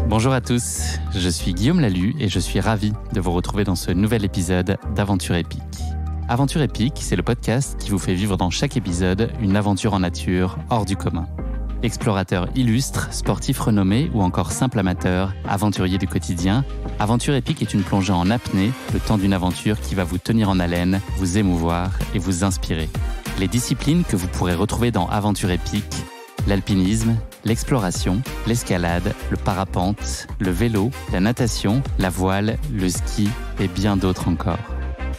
Bonjour à tous, je suis Guillaume Lalu et je suis ravi de vous retrouver dans ce nouvel épisode d'Aventure épique. Aventure épique, c'est le podcast qui vous fait vivre dans chaque épisode une aventure en nature hors du commun. Explorateurs illustres, sportifs renommés ou encore simples amateurs, aventuriers du quotidien, Aventure épique est une plongée en apnée, le temps d'une aventure qui va vous tenir en haleine, vous émouvoir et vous inspirer. Les disciplines que vous pourrez retrouver dans Aventure épique, l'alpinisme, l'exploration, l'escalade, le parapente, le vélo, la natation, la voile, le ski et bien d'autres encore.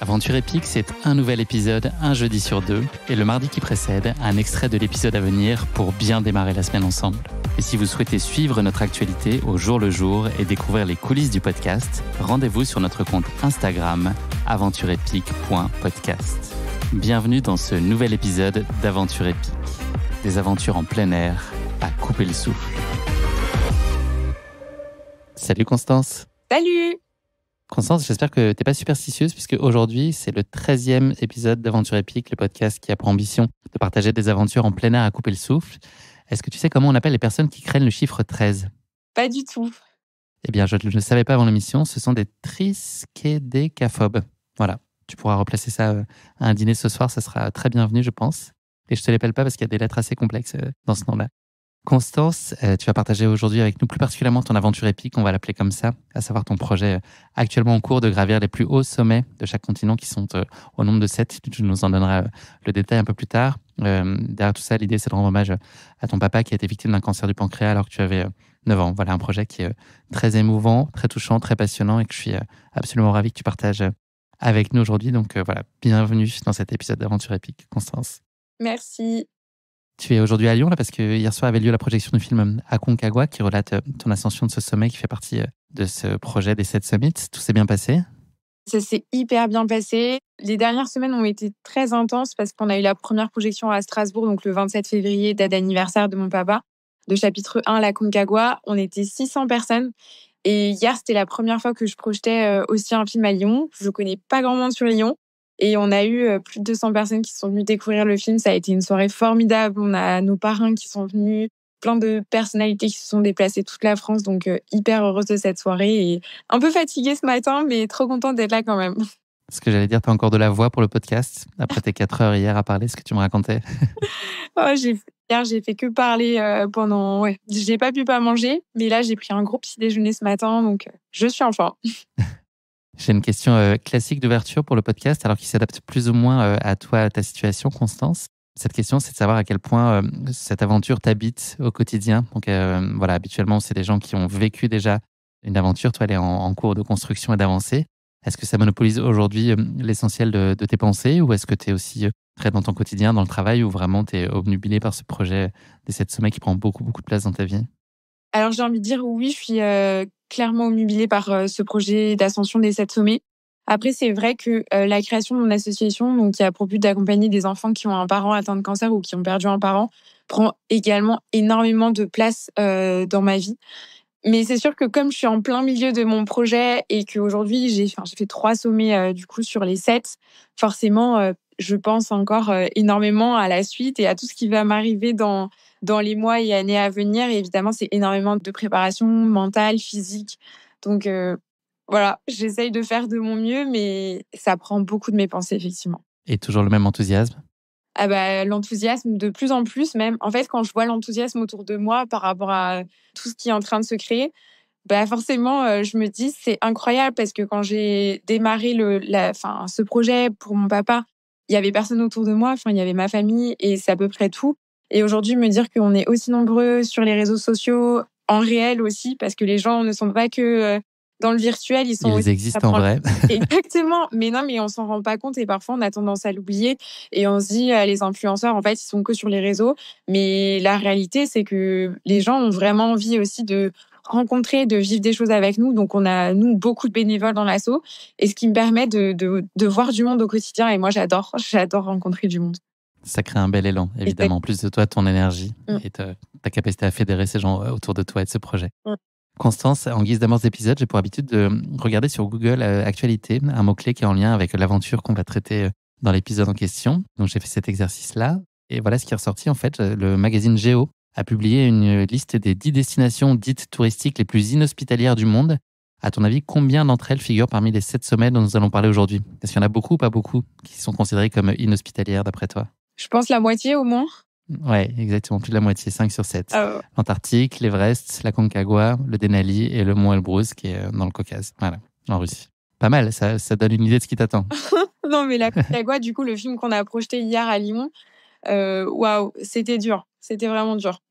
Aventure épique, c'est un nouvel épisode, un jeudi sur 2, et le mardi qui précède, un extrait de l'épisode à venir pour bien démarrer la semaine ensemble. Et si vous souhaitez suivre notre actualité au jour le jour et découvrir les coulisses du podcast, rendez-vous sur notre compte Instagram aventureepique.podcast. Bienvenue dans ce nouvel épisode d'Aventure épique. Des aventures en plein air à couper le souffle. Salut Constance. Salut Constance, j'espère que t'es pas superstitieuse puisque aujourd'hui, c'est le 13e épisode d'Aventure épique, le podcast qui a pour ambition de partager des aventures en plein air à couper le souffle. Est-ce que tu sais comment on appelle les personnes qui craignent le chiffre 13 ? Pas du tout. Eh bien, je ne le savais pas avant l'émission, ce sont des triskaidécaphobes. Voilà, tu pourras replacer ça à un dîner ce soir, ça sera très bienvenu, je pense. Et je te l'appelle pas parce qu'il y a des lettres assez complexes dans ce nom-là. Constance, tu vas partager aujourd'hui avec nous plus particulièrement ton aventure épique, on va l'appeler comme ça, à savoir ton projet actuellement en cours de gravir les plus hauts sommets de chaque continent qui sont au nombre de 7. Tu nous en donneras le détail un peu plus tard. Derrière tout ça, l'idée c'est de rendre hommage à ton papa qui a été victime d'un cancer du pancréas alors que tu avais 9 ans. Voilà un projet qui est très émouvant, très touchant, très passionnant et que je suis absolument ravi que tu partages avec nous aujourd'hui. Donc voilà, bienvenue dans cet épisode d'Aventure épique, Constance. Merci. Tu es aujourd'hui à Lyon là parce que hier soir avait lieu la projection du film Aconcagua qui relate ton ascension de ce sommet qui fait partie de ce projet des 7 Summits. Tout s'est bien passé ? Ça s'est hyper bien passé. Les dernières semaines ont été très intenses parce qu'on a eu la première projection à Strasbourg, donc le 27 février, date d'anniversaire de mon papa, de chapitre 1, l'Aconcagua. On était 600 personnes. Et hier, c'était la première fois que je projetais aussi un film à Lyon. Je connais pas grand monde sur Lyon. Et on a eu plus de 200 personnes qui sont venues découvrir le film. Ça a été une soirée formidable. On a nos parrains qui sont venus, plein de personnalités qui se sont déplacées toute la France. Donc, hyper heureuse de cette soirée et un peu fatiguée ce matin, mais trop contente d'être là quand même. Ce que j'allais dire, tu as encore de la voix pour le podcast après tes 4 heures hier à parler, ce que tu me racontais. Hier, j'ai fait que parler pendant... Ouais, j'ai pas pu pas manger, mais là, j'ai pris un gros petit déjeuner ce matin, donc je suis en forme. J'ai une question classique d'ouverture pour le podcast, alors qui s'adapte plus ou moins à toi, à ta situation, Constance. Cette question, c'est de savoir à quel point cette aventure t'habite au quotidien. Donc voilà, habituellement, c'est des gens qui ont vécu déjà une aventure. Toi, elle est en cours de construction et d'avancée. Est-ce que ça monopolise aujourd'hui l'essentiel de tes pensées ou est-ce que tu es aussi très dans ton quotidien, dans le travail, ou vraiment tu es obnubilé par ce projet des 7 sommets qui prend beaucoup, beaucoup de place dans ta vie ? Alors, j'ai envie de dire oui, je suis clairement obnubilée par ce projet d'ascension des 7 sommets. Après, c'est vrai que la création de mon association, donc qui a pour but d'accompagner des enfants qui ont un parent atteint de cancer ou qui ont perdu un parent, prend également énormément de place dans ma vie. Mais c'est sûr que comme je suis en plein milieu de mon projet et qu'aujourd'hui, j'ai fait 3 sommets du coup sur les 7, forcément, je pense encore énormément à la suite et à tout ce qui va m'arriver dans les mois et années à venir. Et évidemment, c'est énormément de préparation mentale, physique. Donc voilà, j'essaye de faire de mon mieux, mais ça prend beaucoup de mes pensées, effectivement. Et toujours le même enthousiasme ? Ah bah, l'enthousiasme de plus en plus même. En fait, quand je vois l'enthousiasme autour de moi par rapport à tout ce qui est en train de se créer, bah forcément, je me dis c'est incroyable parce que quand j'ai démarré ce projet pour mon papa, il y avait personne autour de moi. Enfin, il y avait ma famille et c'est à peu près tout. Et aujourd'hui, me dire qu'on est aussi nombreux sur les réseaux sociaux, en réel aussi, parce que les gens ne sont pas que dans le virtuel, ils existent en vrai. Exactement. Mais non, mais on s'en rend pas compte et parfois on a tendance à l'oublier et on se dit les influenceurs, en fait, ils sont que sur les réseaux. Mais la réalité, c'est que les gens ont vraiment envie aussi de rencontrer, de vivre des choses avec nous. Donc, on a, nous, beaucoup de bénévoles dans l'asso et ce qui me permet de voir du monde au quotidien. Et moi, j'adore rencontrer du monde. Ça crée un bel élan, évidemment. En plus de toi, ton énergie et ta capacité à fédérer ces gens autour de toi et de ce projet. Constance, en guise d'amorce d'épisode, j'ai pour habitude de regarder sur Google Actualité un mot-clé qui est en lien avec l'aventure qu'on va traiter dans l'épisode en question. Donc, j'ai fait cet exercice-là. Et voilà ce qui est ressorti, en fait. Le magazine Géo a publié une liste des 10 destinations dites touristiques les plus inhospitalières du monde. À ton avis, combien d'entre elles figurent parmi les 7 sommets dont nous allons parler aujourd'hui? Est-ce qu'il y en a beaucoup ou pas beaucoup qui sont considérés comme inhospitalières d'après toi? Je pense la moitié au moins. Ouais, exactement, plus de la moitié, 5 sur 7. Euh, L'Antarctique, l'Everest, la Concagua, le Denali et le mont Elbrus qui est dans le Caucase. Voilà, en Russie. Pas mal, ça donne une idée de ce qui t'attend. non, mais la Concagua, du coup, le film qu'on a projeté hier à Lyon, waouh, c'était dur. C'était vraiment dur.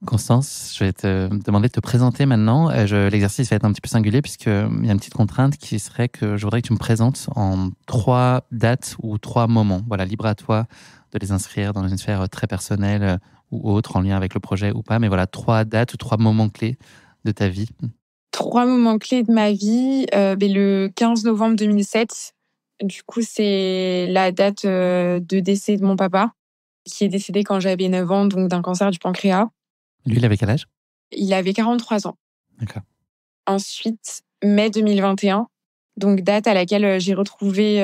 Constance, je vais te demander de te présenter maintenant. L'exercice va être un petit peu singulier puisqu'il y a une petite contrainte qui serait que je voudrais que tu me présentes en 3 dates ou 3 moments. Voilà, libre à toi de les inscrire dans une sphère très personnelle ou autre, en lien avec le projet ou pas. Mais voilà, 3 dates ou 3 moments clés de ta vie. 3 moments clés de ma vie. Le 15 novembre 2007, du coup, c'est la date de décès de mon papa, qui est décédé quand j'avais 9 ans, donc d'un cancer du pancréas. Lui, il avait quel âge? Il avait 43 ans. D'accord. Ensuite, mai 2021, donc date à laquelle j'ai retrouvé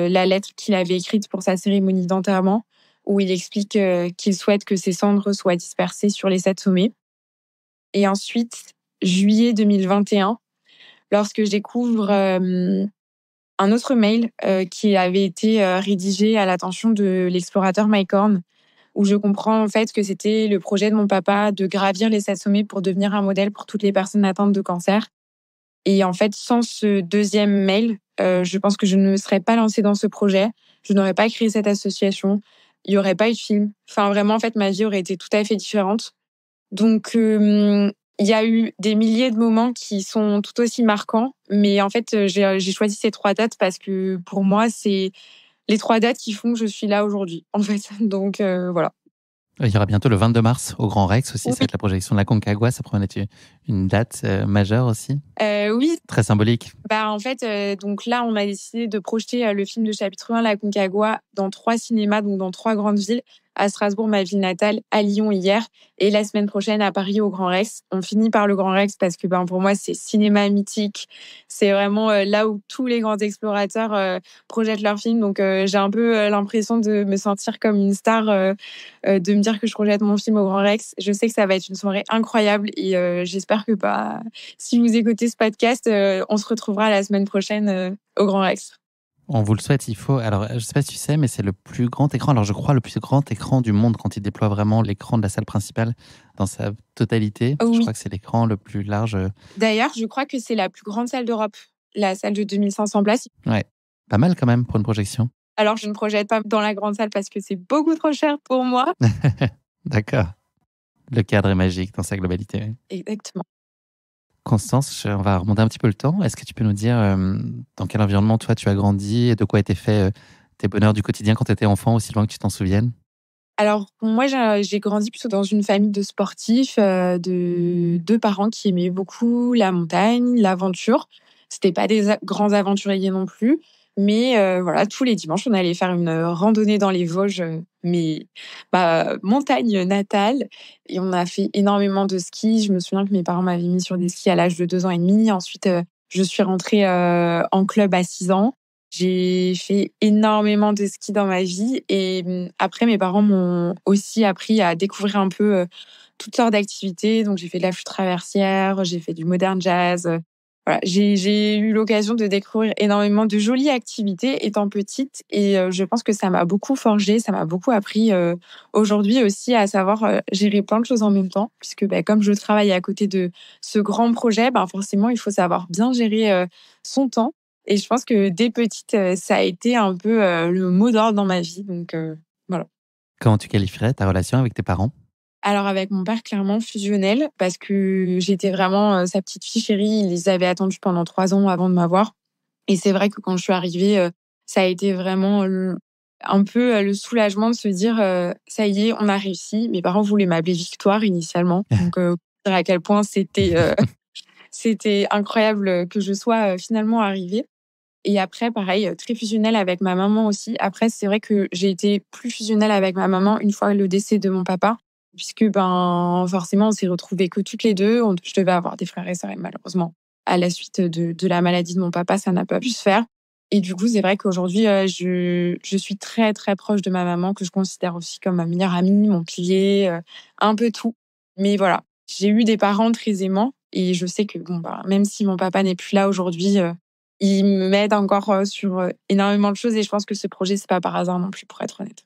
la lettre qu'il avait écrite pour sa cérémonie d'enterrement, où il explique qu'il souhaite que ses cendres soient dispersées sur les 7 sommets. Et ensuite, juillet 2021, lorsque je découvre un autre mail qui avait été rédigé à l'attention de l'explorateur Mike Horn, où je comprends en fait que c'était le projet de mon papa de gravir les 7 sommets pour devenir un modèle pour toutes les personnes atteintes de cancer. Et en fait, sans ce deuxième mail, je pense que je ne me serais pas lancée dans ce projet. Je n'aurais pas créé cette association. Il n'y aurait pas eu de film. Enfin, vraiment, en fait, ma vie aurait été tout à fait différente. Donc, il y a eu des milliers de moments qui sont tout aussi marquants. Mais en fait, j'ai choisi ces 3 dates parce que pour moi, c'est les 3 dates qui font que je suis là aujourd'hui, en fait. Donc, voilà. Il y aura bientôt le 22 mars au Grand Rex aussi. Oui. Ça va être la projection de la Concagua. Ça pourrait être une date majeure aussi. Oui. Très symbolique. En fait, donc là, on a décidé de projeter le film de chapitre 1, La Concagua, dans 3 cinémas, donc dans 3 grandes villes. À Strasbourg, ma ville natale, à Lyon hier, et la semaine prochaine à Paris au Grand Rex. On finit par le Grand Rex parce que pour moi, c'est cinéma mythique. C'est vraiment là où tous les grands explorateurs projettent leurs films. Donc, j'ai un peu l'impression de me sentir comme une star, de me dire que je projette mon film au Grand Rex. Je sais que ça va être une soirée incroyable et j'espère que si vous écoutez ce podcast, on se retrouvera la semaine prochaine au Grand Rex. On vous le souhaite, il faut. Alors, je ne sais pas si tu sais, mais c'est le plus grand écran. Alors, je crois le plus grand écran du monde quand il déploie vraiment l'écran de la salle principale dans sa totalité. Oui. Je crois que c'est l'écran le plus large. D'ailleurs, je crois que c'est la plus grande salle d'Europe, la salle de 2500 places. Ouais, pas mal quand même pour une projection. Alors, je ne projette pas dans la grande salle parce que c'est beaucoup trop cher pour moi. D'accord. Le cadre est magique dans sa globalité. Exactement. Constance, on va remonter un petit peu le temps. Est-ce que tu peux nous dire dans quel environnement toi tu as grandi et de quoi étaient faits tes bonheurs du quotidien quand tu étais enfant, aussi loin que tu t'en souviennes? Alors, moi, j'ai grandi plutôt dans une famille de sportifs, de 2 parents qui aimaient beaucoup la montagne, l'aventure. C'était pas des grands aventuriers non plus, mais voilà, tous les dimanches, on allait faire une randonnée dans les Vosges, ma montagne natale, et on a fait énormément de ski. Je me souviens que mes parents m'avaient mis sur des skis à l'âge de 2 ans et demi. Ensuite, je suis rentrée en club à 6 ans. J'ai fait énormément de ski dans ma vie et après, mes parents m'ont aussi appris à découvrir un peu toutes sortes d'activités. Donc, j'ai fait de la flûte traversière, j'ai fait du modern jazz. Voilà, j'ai eu l'occasion de découvrir énormément de jolies activités étant petite et je pense que ça m'a beaucoup forgée, ça m'a beaucoup appris aujourd'hui aussi à savoir gérer plein de choses en même temps puisque comme je travaille à côté de ce grand projet, forcément, il faut savoir bien gérer son temps. Et je pense que dès petite, ça a été un peu le mot d'ordre dans ma vie. Donc, voilà. Comment tu qualifierais ta relation avec tes parents? Alors, avec mon père, clairement fusionnel, parce que j'étais vraiment sa petite fille chérie. Il les avait attendus pendant 3 ans avant de m'avoir. Et c'est vrai que quand je suis arrivée, ça a été vraiment un peu le soulagement de se dire ça y est, on a réussi. Mes parents voulaient m'appeler Victoire initialement. Donc, dire à quel point c'était incroyable que je sois finalement arrivée. Et après, pareil, très fusionnelle avec ma maman aussi. Après, c'est vrai que j'ai été plus fusionnelle avec ma maman une fois le décès de mon papa, puisque forcément, on s'est retrouvés que toutes les deux. Je devais avoir des frères et sœurs et malheureusement, à la suite de la maladie de mon papa, ça n'a pas pu se faire. Et du coup, c'est vrai qu'aujourd'hui, je suis très, très proche de ma maman, que je considère aussi comme ma meilleure amie, mon pilier, un peu tout. Mais voilà, j'ai eu des parents très aimants et je sais que bon, bah, même si mon papa n'est plus là aujourd'hui, il m'aide encore sur énormément de choses et je pense que ce projet, c'est pas par hasard non plus, pour être honnête.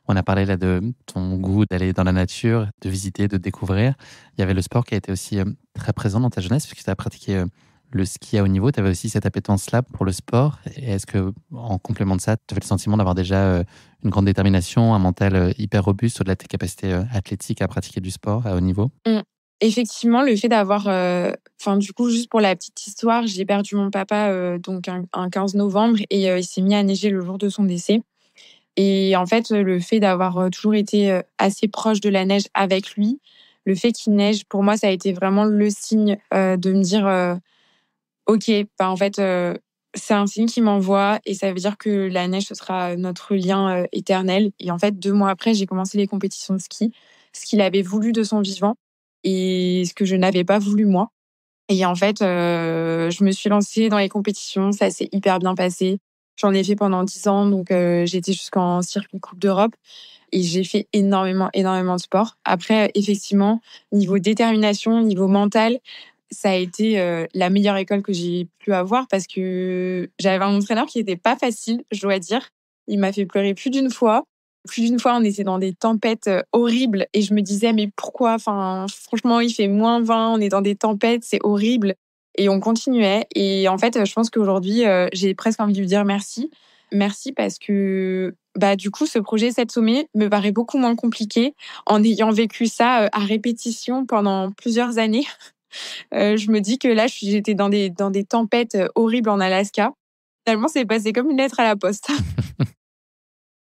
On a parlé là de ton goût d'aller dans la nature, de visiter, de découvrir. Il y avait le sport qui a été aussi très présent dans ta jeunesse, puisque tu as pratiqué le ski à haut niveau. Tu avais aussi cette appétence-là pour le sport. Et est-ce que, en complément de ça, tu avais le sentiment d'avoir déjà une grande détermination, un mental hyper robuste au-delà de tes capacités athlétiques à pratiquer du sport à haut niveau? Effectivement, le fait d'avoir, enfin du coup, juste pour la petite histoire, j'ai perdu mon papa donc un 15 novembre et il s'est mis à neiger le jour de son décès. Et en fait, le fait d'avoir toujours été assez proche de la neige avec lui, le fait qu'il neige, pour moi, ça a été vraiment le signe de me dire ok, bah en fait, c'est un signe qui m'envoie et ça veut dire que la neige ce sera notre lien éternel. Et en fait, 2 mois après, j'ai commencé les compétitions de ski, ce qu'il avait voulu de son vivant et ce que je n'avais pas voulu moi. Et en fait, je me suis lancée dans les compétitions, ça s'est hyper bien passé. J'en ai fait pendant 10 ans, donc j'étais jusqu'en circuit Coupe d'Europe et j'ai fait énormément, énormément de sport. Après, effectivement, niveau détermination, niveau mental, ça a été la meilleure école que j'ai pu avoir parce que j'avais un entraîneur qui était pas facile, je dois dire. Il m'a fait pleurer plus d'une fois. Plus d'une fois, on était dans des tempêtes horribles et je me disais, mais pourquoi? Enfin, franchement, il fait -20, on est dans des tempêtes, c'est horrible. Et on continuait. Et en fait, je pense qu'aujourd'hui, j'ai presque envie de lui dire merci. Merci parce que, bah, du coup, ce projet 7 sommets me paraît beaucoup moins compliqué en ayant vécu ça à répétition pendant plusieurs années. Je me dis que là, j'étais dans des tempêtes horribles en Alaska. Finalement, c'est passé comme une lettre à la poste.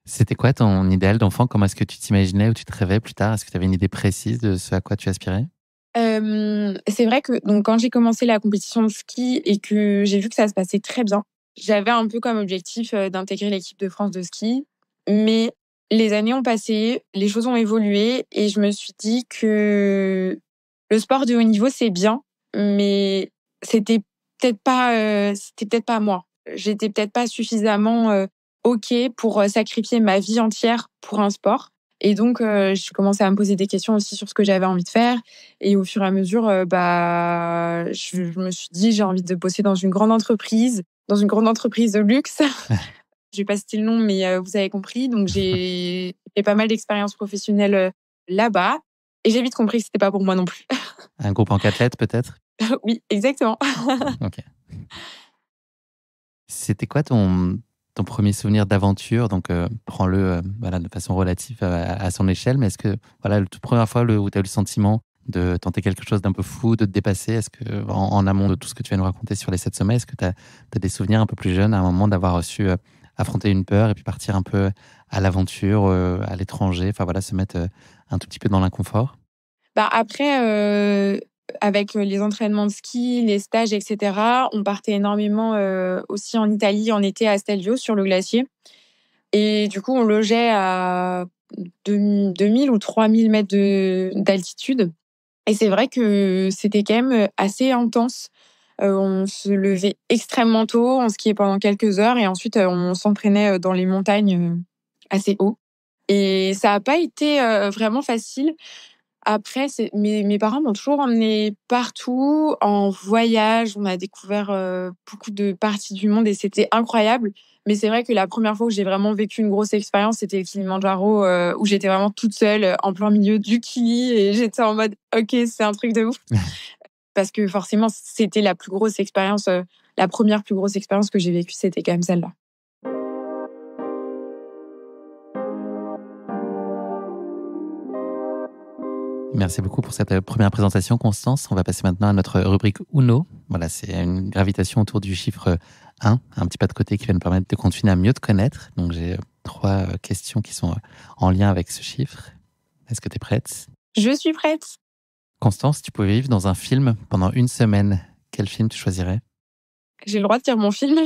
C'était quoi ton idéal d'enfant? Comment est-ce que tu t'imaginais ou tu te rêvais plus tard? Est-ce que tu avais une idée précise de ce à quoi tu aspirais? C'est vrai que donc quand j'ai commencé la compétition de ski et que j'ai vu que ça se passait très bien, j'avais un peu comme objectif, d'intégrer l'équipe de France de ski. Mais les années ont passé, les choses ont évolué et je me suis dit que le sport de haut niveau, c'est bien, mais c'était c'était peut-être pas moi. J'étais peut-être pas suffisamment, OK pour, sacrifier ma vie entière pour un sport. Et donc, j'ai commencé à me poser des questions aussi sur ce que j'avais envie de faire. Et au fur et à mesure, bah, je me suis dit: «J'ai envie de bosser dans une grande entreprise de luxe». Je vais pas citer le nom, mais vous avez compris. Donc j'ai fait pas mal d'expériences professionnelles, là-bas et j'ai vite compris que c'était pas pour moi non plus. Un groupe en 4 lettres peut-être? Oui, exactement. OK. C'était quoi ton 1er souvenir d'aventure? Donc, prends-le, voilà, de façon relative à son échelle, mais est-ce que, voilà, la toute première fois où tu as eu le sentiment de tenter quelque chose d'un peu fou, de te dépasser, est-ce que en amont de tout ce que tu viens de nous raconter sur les 7 sommets, est-ce que tu as des souvenirs un peu plus jeunes à un moment d'avoir su, affronter une peur et puis partir un peu à l'aventure, à l'étranger, enfin voilà, se mettre, un tout petit peu dans l'inconfort? Bah, après, avec les entraînements de ski, les stages et cetera, on partait énormément, aussi en Italie en été à Stelvio sur le glacier et du coup, on logeait à 2000 ou 3000 mètres d'altitude et c'est vrai que c'était quand même assez intense. On se levait extrêmement tôt, on skiait pendant quelques heures et ensuite, on s'entraînait, dans les montagnes, assez haut et ça a pas été, vraiment facile. Après, mes parents m'ont toujours emmenée partout, en voyage. On a découvert, beaucoup de parties du monde et c'était incroyable. Mais c'est vrai que la première fois où j'ai vraiment vécu une grosse expérience, c'était le Kilimandjaro, où j'étais vraiment toute seule, en plein milieu du Kili et j'étais en mode: «OK, c'est un truc de ouf». Parce que forcément, c'était la plus grosse expérience, la première plus grosse expérience que j'ai vécue, c'était quand même celle-là. Merci beaucoup pour cette première présentation, Constance. On va passer maintenant à notre rubrique Uno. Voilà, c'est une gravitation autour du chiffre 1, un petit pas de côté qui va nous permettre de continuer à mieux te connaître. Donc, j'ai 3 questions qui sont en lien avec ce chiffre. Est-ce que tu es prête? Je suis prête. Constance, tu pouvais vivre dans un film pendant 1 semaine. Quel film tu choisirais? J'ai le droit de dire mon film?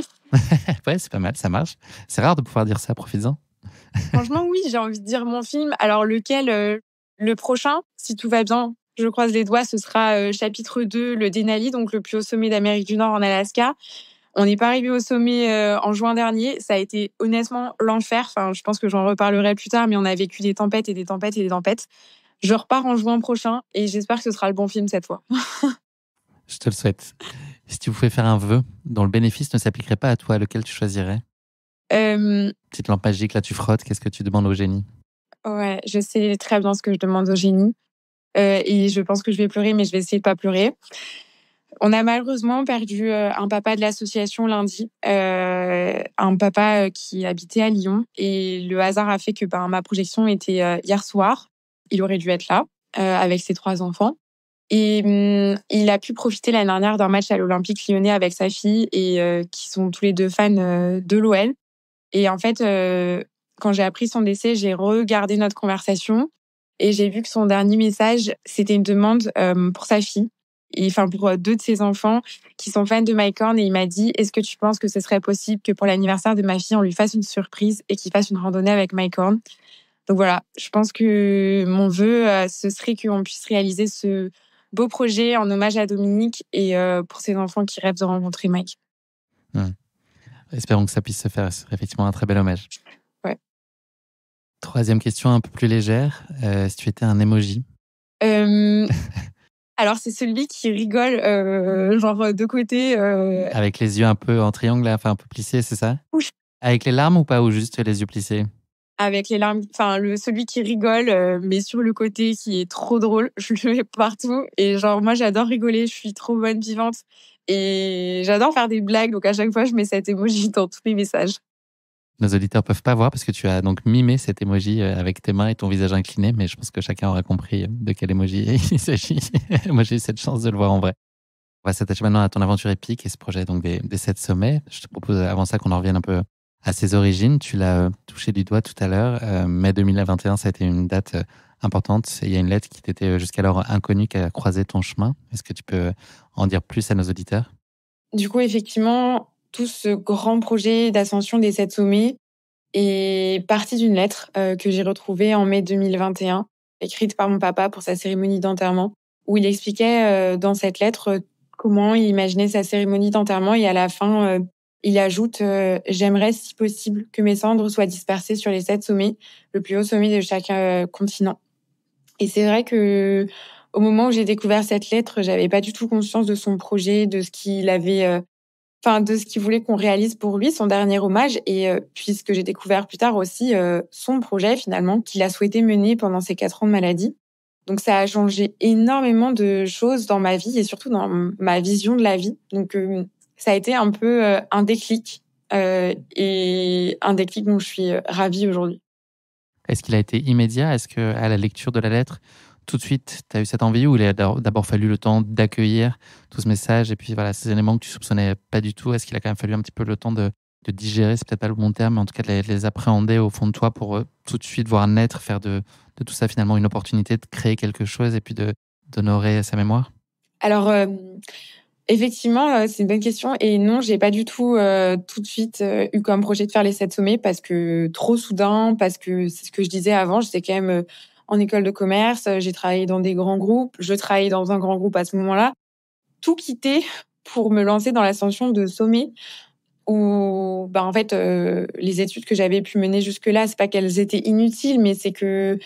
Ouais, c'est pas mal, ça marche. C'est rare de pouvoir dire ça, profites-en. Franchement, oui, j'ai envie de dire mon film. Alors lequel? Le prochain, si tout va bien, je croise les doigts, ce sera chapitre 2, le Denali, donc le plus haut sommet d'Amérique du Nord en Alaska. On n'est pas arrivé au sommet en juin dernier. Ça a été honnêtement l'enfer. Enfin, je pense que j'en reparlerai plus tard, mais on a vécu des tempêtes et des tempêtes et des tempêtes. Je repars en juin prochain et j'espère que ce sera le bon film cette fois. Je te le souhaite. Si tu pouvais faire un vœu dont le bénéfice ne s'appliquerait pas à toi, lequel tu choisirais? Petite lampe magique, là tu frottes, qu'est-ce que tu demandes au génie? Ouais, je sais très bien ce que je demande au génie. Et je pense que je vais pleurer, mais je vais essayer de pas pleurer. On a malheureusement perdu un papa de l'association lundi, un papa qui habitait à Lyon. Et le hasard a fait que ma projection était hier soir. Il aurait dû être là avec ses 3 enfants. Et il a pu profiter l'année dernière d'un match à l'Olympique Lyonnais avec sa fille et qui sont tous les deux fans de l'OL. Et en fait, quand j'ai appris son décès, j'ai regardé notre conversation et j'ai vu que son dernier message, c'était une demande pour sa fille. Et enfin, pour 2 de ses enfants qui sont fans de Mike Horn. Et il m'a dit, est-ce que tu penses que ce serait possible que pour l'anniversaire de ma fille, on lui fasse une surprise et qu'il fasse une randonnée avec Mike Horn? Donc voilà, je pense que mon vœu, ce serait qu'on puisse réaliser ce beau projet en hommage à Dominique et pour ses enfants qui rêvent de rencontrer Mike. Espérons que ça puisse se faire. Ce serait effectivement un très bel hommage. Ouais. 3e question, un peu plus légère. Si tu étais un emoji? Alors, c'est celui qui rigole, genre de côté. Avec les yeux un peu en triangle, là, enfin un peu plissés, c'est ça? Oui. Avec les larmes ou pas, ou juste les yeux plissés? Avec les larmes, enfin celui qui rigole, mais sur le côté qui est trop drôle. Je le mets partout et genre moi j'adore rigoler, je suis trop bonne vivante et j'adore faire des blagues. Donc à chaque fois je mets cet emoji dans tous mes messages. Nos auditeurs peuvent pas voir parce que tu as donc mimé cet emoji avec tes mains et ton visage incliné, mais je pense que chacun aura compris de quel emoji il s'agit. Moi, j'ai eu cette chance de le voir en vrai. On va s'attacher maintenant à ton aventure épique et ce projet donc des 7 sommets. Je te propose avant ça qu'on en revienne un peu à ses origines. Tu l'as touché du doigt tout à l'heure. Mai 2021, ça a été une date importante. Il y a une lettre qui t'était jusqu'alors inconnue qui a croisé ton chemin. Est-ce que tu peux en dire plus à nos auditeurs? Du coup, effectivement, tout ce grand projet d'ascension des 7 sommets est parti d'une lettre que j'ai retrouvée en mai 2021, écrite par mon papa pour sa cérémonie d'enterrement, où il expliquait dans cette lettre comment il imaginait sa cérémonie d'enterrement et à la fin, il ajoute j'aimerais si possible que mes cendres soient dispersées sur les 7 sommets, le plus haut sommet de chaque continent. Et c'est vrai que au moment où j'ai découvert cette lettre, j'avais pas du tout conscience de son projet, de ce qu'il avait de ce qu'il voulait qu'on réalise pour lui, son dernier hommage. Et puisque j'ai découvert plus tard aussi son projet, finalement, qu'il a souhaité mener pendant ses 4 ans de maladie. Donc, ça a changé énormément de choses dans ma vie et surtout dans ma vision de la vie. Donc, ça a été un peu un déclic et un déclic dont je suis ravie aujourd'hui. Est-ce qu'il a été immédiat? Est-ce qu'à la lecture de la lettre, tout de suite, tu as eu cette envie ou il a d'abord fallu le temps d'accueillir tout ce message et puis voilà, ces éléments que tu soupçonnais pas du tout? Est-ce qu'il a quand même fallu un petit peu le temps de digérer, c'est peut-être pas le bon terme, mais en tout cas de les appréhender au fond de toi pour tout de suite voir naître, faire de tout ça finalement une opportunité de créer quelque chose et puis d'honorer sa mémoire? Alors, effectivement, c'est une bonne question et non, j'ai pas du tout, tout de suite, eu comme projet de faire les 7 sommets parce que trop soudain, parce que c'est ce que je disais avant, j'étais quand même, en école de commerce, j'ai travaillé dans des grands groupes, je travaillais dans un grand groupe à ce moment-là. Tout quitter pour me lancer dans l'ascension de sommets où, en fait, les études que j'avais pu mener jusque-là, c'est pas qu'elles étaient inutiles, mais c'est que,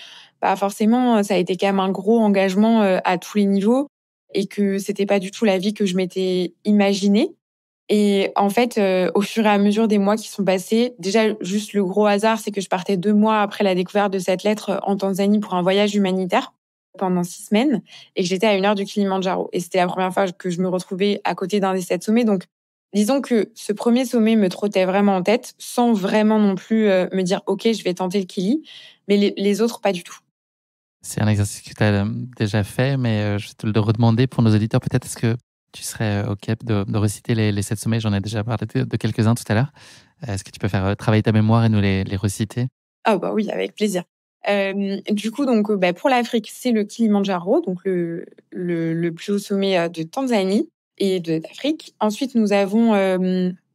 forcément, ça a été quand même un gros engagement, à tous les niveaux et que c'était pas du tout la vie que je m'étais imaginée. Et en fait, au fur et à mesure des mois qui sont passés, déjà juste le gros hasard, c'est que je partais 2 mois après la découverte de cette lettre en Tanzanie pour un voyage humanitaire pendant 6 semaines et que j'étais à 1 heure du Kilimandjaro. Et c'était la première fois que je me retrouvais à côté d'un des 7 sommets. Donc, disons que ce premier sommet me trottait vraiment en tête, sans vraiment non plus me dire « Ok, je vais tenter le Kili », mais les autres, pas du tout. C'est un exercice que tu as déjà fait, mais je vais te le redemander pour nos auditeurs. Peut-être est-ce que tu serais OK de reciter les 7 sommets? J'en ai déjà parlé de quelques-uns tout à l'heure. Est-ce que tu peux faire travailler ta mémoire et nous les reciter? Ah bah oui, avec plaisir. Du coup, donc, pour l'Afrique, c'est le Kilimandjaro, donc le plus haut sommet de Tanzanie et d'Afrique. Ensuite, nous avons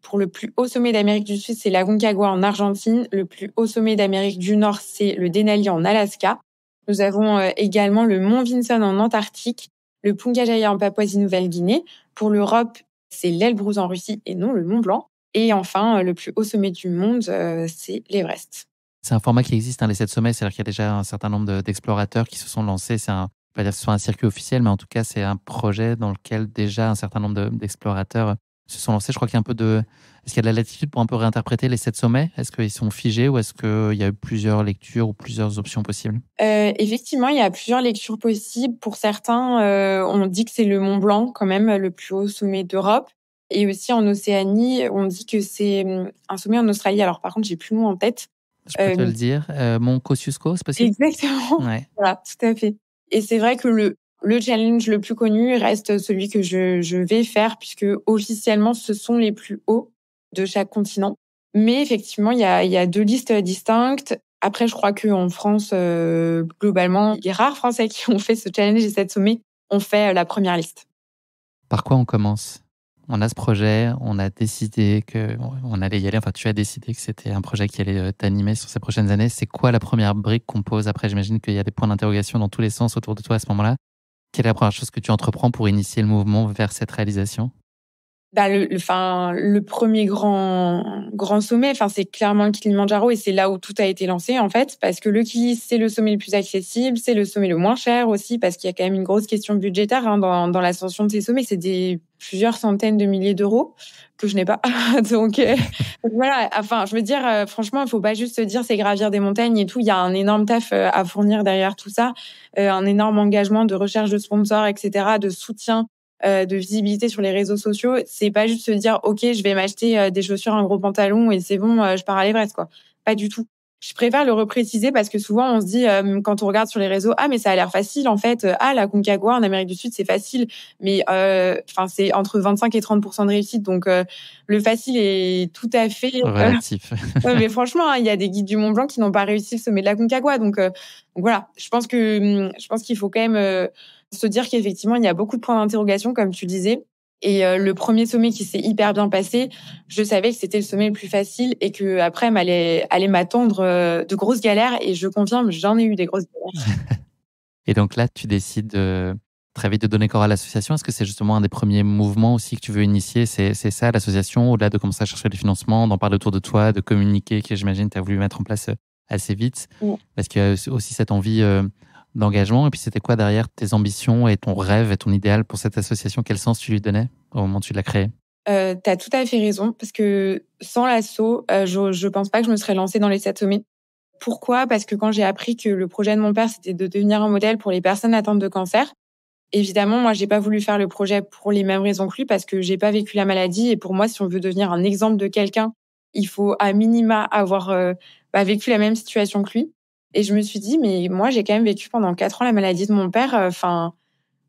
pour le plus haut sommet d'Amérique du Sud, c'est l'Aconcagua en Argentine. Le plus haut sommet d'Amérique du Nord, c'est le Denali en Alaska. Nous avons également le Mont Vinson en Antarctique, le Puncajaya en Papouasie-Nouvelle-Guinée. Pour l'Europe, c'est l'Elbrus en Russie et non le Mont Blanc. Et enfin, le plus haut sommet du monde, c'est l'Everest. C'est un format qui existe, les 7 sommets, c'est-à-dire qu'il y a déjà un certain nombre d'explorateurs qui se sont lancés. Pas dire que ce soit un circuit officiel, mais en tout cas, c'est un projet dans lequel déjà un certain nombre d'explorateurs se sont lancés. Je crois qu'il y a est-ce qu'il y a de la latitude pour un peu réinterpréter les 7 sommets? Est-ce qu'ils sont figés ou est-ce qu'il y a eu plusieurs lectures ou plusieurs options possibles? Effectivement, il y a plusieurs lectures possibles. Pour certains, on dit que c'est le Mont Blanc, quand même, le plus haut sommet d'Europe. Et aussi en Océanie, on dit que c'est un sommet en Australie. Alors par contre, j'ai plus le nom en tête. Je peux te le dire. Mont Kosciuszko, c'est possible? Exactement. Ouais. Voilà, tout à fait. Et c'est vrai que le challenge le plus connu reste celui que je vais faire, puisque officiellement, ce sont les plus hauts de chaque continent. Mais effectivement, il y a 2 listes distinctes. Après, je crois qu'en France, globalement, les rares Français qui ont fait ce challenge et cette sommet ont fait la première liste. Par quoi on commence? On a ce projet, on a décidé qu'on allait y aller. Enfin, tu as décidé que c'était un projet qui allait t'animer sur ces prochaines années. C'est quoi la première brique qu'on pose? Après, j'imagine qu'il y a des points d'interrogation dans tous les sens autour de toi à ce moment-là. Quelle est la première chose que tu entreprends pour initier le mouvement vers cette réalisation? Le premier grand sommet, c'est clairement le Kilimandjaro et c'est là où tout a été lancé en fait, parce que le Kili c'est le sommet le plus accessible, c'est le sommet le moins cher aussi parce qu'il y a quand même une grosse question budgétaire dans l'ascension de ces sommets, c'est plusieurs centaines de milliers d'euros que je n'ai pas. Donc voilà, je veux dire franchement, il faut pas juste se dire c'est gravir des montagnes et tout, il y a un énorme taf à fournir derrière tout ça, un énorme engagement de recherche de sponsors, etc., de soutien, de visibilité sur les réseaux sociaux. C'est pas juste se dire ok, je vais m'acheter des chaussures, un gros pantalon et c'est bon, je pars à l'Everest quoi. Pas du tout. Je préfère le repréciser parce que souvent on se dit quand on regarde sur les réseaux, mais ça a l'air facile en fait. La Concagua en Amérique du Sud c'est facile, mais c'est entre 25 et 30% de réussite, donc le facile est tout à fait relatif. Ouais, mais franchement, il y a des guides du Mont Blanc qui n'ont pas réussi le sommet de la Concagua, donc voilà. Je pense qu'il faut quand même se dire qu'effectivement il y a beaucoup de points d'interrogation comme tu disais. Et le premier sommet qui s'est hyper bien passé, je savais que c'était le sommet le plus facile et que après allait m'attendre de grosses galères, et je confirme, j'en ai eu des grosses galères. Et donc là, tu décides très vite de donner corps à l'association. Est-ce que c'est justement un des premiers mouvements aussi que tu veux initier? C'est ça, l'association, au-delà de commencer à chercher des financements, d'en parler autour de toi, de communiquer, que j'imagine tu as voulu mettre en place assez vite. Parce qu'il y a aussi cette envie d'engagement. Et puis, c'était quoi derrière tes ambitions et ton rêve et ton idéal pour cette association? Quel sens tu lui donnais au moment où tu l'as créée? T'as tout à fait raison, parce que sans l'asso, je pense pas que je me serais lancée dans les 7 sommets. Pourquoi? Parce que quand j'ai appris que le projet de mon père, c'était de devenir un modèle pour les personnes atteintes de cancer, évidemment, moi, j'ai pas voulu faire le projet pour les mêmes raisons que lui, parce que j'ai pas vécu la maladie. Et pour moi, si on veut devenir un exemple de quelqu'un, il faut à minima avoir vécu la même situation que lui. Et je me suis dit, mais moi, j'ai quand même vécu pendant 4 ans la maladie de mon père.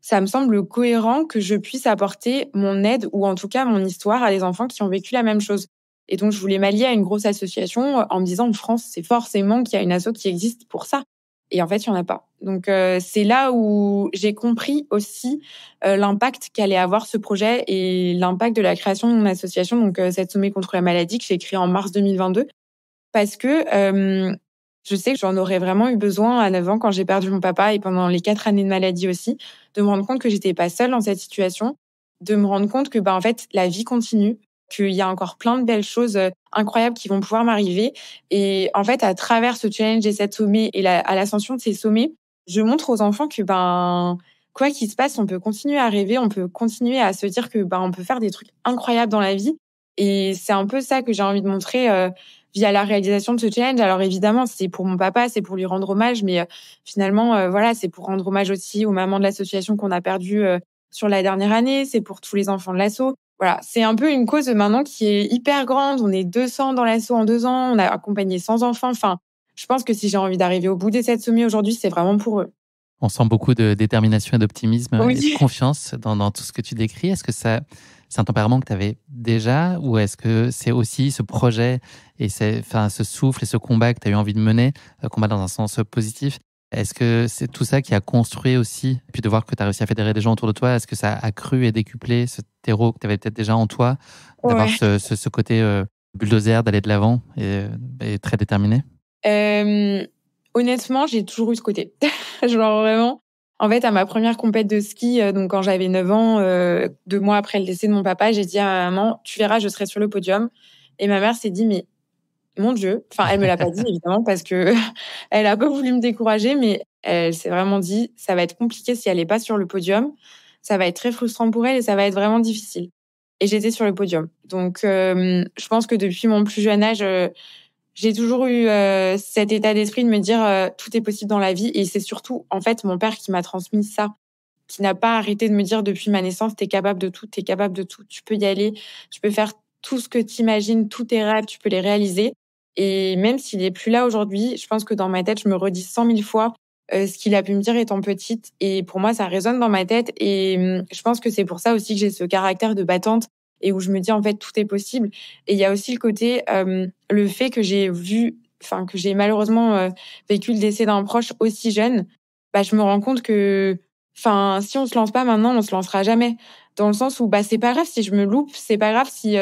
Ça me semble cohérent que je puisse apporter mon aide, ou en tout cas mon histoire, à des enfants qui ont vécu la même chose. Et donc, je voulais m'allier à une grosse association en me disant, en France, c'est forcément qu'il y a une asso qui existe pour ça. Et en fait, il n'y en a pas. Donc, c'est là où j'ai compris aussi l'impact qu'allait avoir ce projet et l'impact de la création de mon association, donc cette sommet contre la maladie que j'ai créée en mars 2022. Parce que je sais que j'en aurais vraiment eu besoin à 9 ans quand j'ai perdu mon papa et pendant les 4 années de maladie aussi, de me rendre compte que j'étais pas seule dans cette situation, de me rendre compte que en fait la vie continue, qu'il y a encore plein de belles choses incroyables qui vont pouvoir m'arriver. Et en fait, à travers ce challenge et cette sommet et à l'ascension de ces sommets, je montre aux enfants que quoi qu'il se passe, on peut continuer à rêver, on peut continuer à se dire que on peut faire des trucs incroyables dans la vie. Et c'est un peu ça que j'ai envie de montrer via la réalisation de ce challenge. Alors évidemment, c'est pour mon papa, c'est pour lui rendre hommage, mais finalement, c'est pour rendre hommage aussi aux mamans de l'association qu'on a perdues sur la dernière année, c'est pour tous les enfants de l'asso. Voilà, c'est un peu une cause maintenant qui est hyper grande. On est 200 dans l'asso en 2 ans, on a accompagné 100 enfants. Je pense que si j'ai envie d'arriver au bout des 7 sommets aujourd'hui, c'est vraiment pour eux. On sent beaucoup de détermination et d'optimisme et Oui. de confiance dans tout ce que tu décris. Est-ce que c'est un tempérament que tu avais déjà, ou est-ce que c'est aussi ce projet et ce souffle et ce combat que tu as eu envie de mener, combat dans un sens positif? Est-ce que c'est tout ça qui a construit aussi, et puis de voir que tu as réussi à fédérer des gens autour de toi, est-ce que ça a accru et décuplé ce terreau que tu avais peut-être déjà en toi, d'avoir ce côté bulldozer, d'aller de l'avant et très déterminé? Honnêtement, j'ai toujours eu ce côté. Genre vraiment, En fait, à ma première compète de ski, donc quand j'avais 9 ans, 2 mois après le décès de mon papa, j'ai dit à ma maman: «Tu verras, je serai sur le podium». Et ma mère s'est dit: «Mais mon Dieu», enfin, elle me l'a pas dit évidemment parce que elle a pas voulu me décourager, mais elle s'est vraiment dit: «Ça va être compliqué si elle est pas sur le podium. Ça va être très frustrant pour elle et ça va être vraiment difficile». Et j'étais sur le podium. Donc, je pense que depuis mon plus jeune âge, j'ai toujours eu cet état d'esprit de me dire tout est possible dans la vie. Et c'est surtout, en fait, mon père qui m'a transmis ça, qui n'a pas arrêté de me dire depuis ma naissance, t'es capable de tout, t'es capable de tout, tu peux y aller, tu peux faire tout ce que t'imagines, tous tes rêves, tu peux les réaliser. Et même s'il est plus là aujourd'hui, je pense que dans ma tête, je me redis 100 000 fois ce qu'il a pu me dire étant petite. Et pour moi, ça résonne dans ma tête. Et je pense que c'est pour ça aussi que j'ai ce caractère de battante et où je me dis, en fait, tout est possible. Et il y a aussi le côté, le fait que que j'ai malheureusement vécu le décès d'un proche aussi jeune, bah, je me rends compte que, si on se lance pas maintenant, on se lancera jamais. Dans le sens où, bah, c'est pas grave si je me loupe, c'est pas grave si,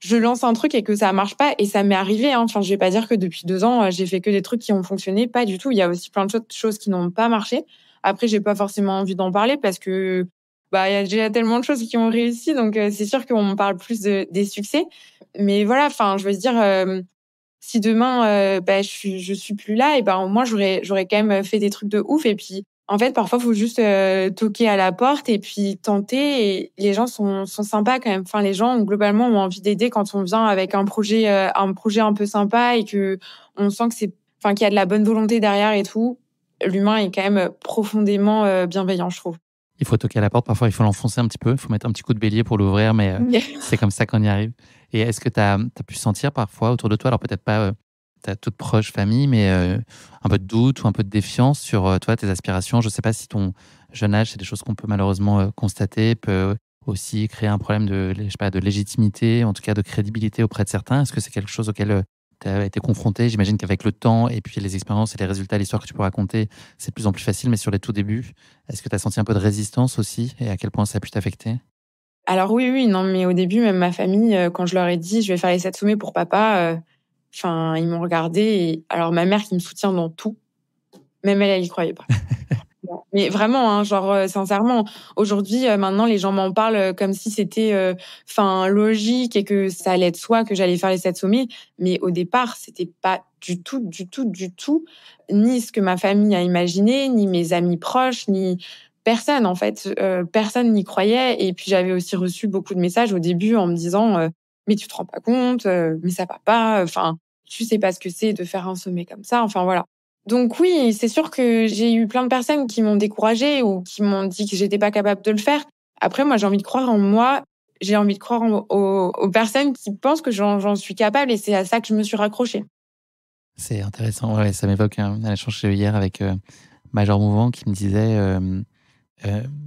je lance un truc et que ça marche pas. Et ça m'est arrivé, hein. Enfin, je vais pas dire que depuis 2 ans, j'ai fait que des trucs qui ont fonctionné. Pas du tout. Il y a aussi plein de choses qui n'ont pas marché. Après, j'ai pas forcément envie d'en parler parce que, bah, il y a déjà tellement de choses qui ont réussi. Donc, c'est sûr qu'on me parle plus des succès. Mais voilà, enfin, je veux dire, si demain, je suis plus là, et ben, au moins, j'aurais quand même fait des trucs de ouf. Et puis, en fait, parfois, faut juste toquer à la porte et puis tenter. Et les gens sont sympas quand même. Enfin, les gens globalement ont envie d'aider quand on vient avec un projet un peu sympa et que on sent que qu'il y a de la bonne volonté derrière et tout. L'humain est quand même profondément bienveillant, je trouve. Il faut toquer à la porte, parfois il faut l'enfoncer un petit peu, il faut mettre un petit coup de bélier pour l'ouvrir, mais c'est comme ça qu'on y arrive. Et est-ce que tu as pu sentir parfois autour de toi, alors peut-être pas ta toute proche famille, mais un peu de doute ou un peu de défiance sur toi, tes aspirations? Je ne sais pas si ton jeune âge, c'est des choses qu'on peut malheureusement constater, peut aussi créer un problème de légitimité, en tout cas de crédibilité auprès de certains. Est-ce que c'est quelque chose auquel tu as été confronté? J'imagine qu'avec le temps et puis les expériences et les résultats, l'histoire que tu peux raconter, c'est de plus en plus facile, mais sur les tout débuts, est-ce que tu as senti un peu de résistance aussi et à quel point ça a pu t'affecter? Alors oui, non, mais au début, même ma famille, quand je leur ai dit: «Je vais faire les 7 sommets pour papa», ils m'ont regardée. Et alors ma mère qui me soutient dans tout, même elle y croyait pas. Non. Mais vraiment, hein, genre, sincèrement, aujourd'hui, maintenant, les gens m'en parlent comme si c'était, logique et que ça allait de soi que j'allais faire les 7 sommets. Mais au départ, c'était pas du tout, du tout, du tout, ni ce que ma famille a imaginé, ni mes amis proches, ni personne, en fait. Personne n'y croyait. Et puis, j'avais aussi reçu beaucoup de messages au début en me disant, «Mais tu te rends pas compte, mais ça va pas, tu sais pas ce que c'est de faire un sommet comme ça», enfin voilà. Donc oui, c'est sûr que j'ai eu plein de personnes qui m'ont découragée ou qui m'ont dit que j'étais pas capable de le faire. Après, moi, j'ai envie de croire en moi. J'ai envie de croire aux personnes qui pensent que j'en suis capable, et c'est à ça que je me suis raccrochée. C'est intéressant, ouais, ça m'évoque un échange que j'ai eu hier avec Major Mouvant qui me disait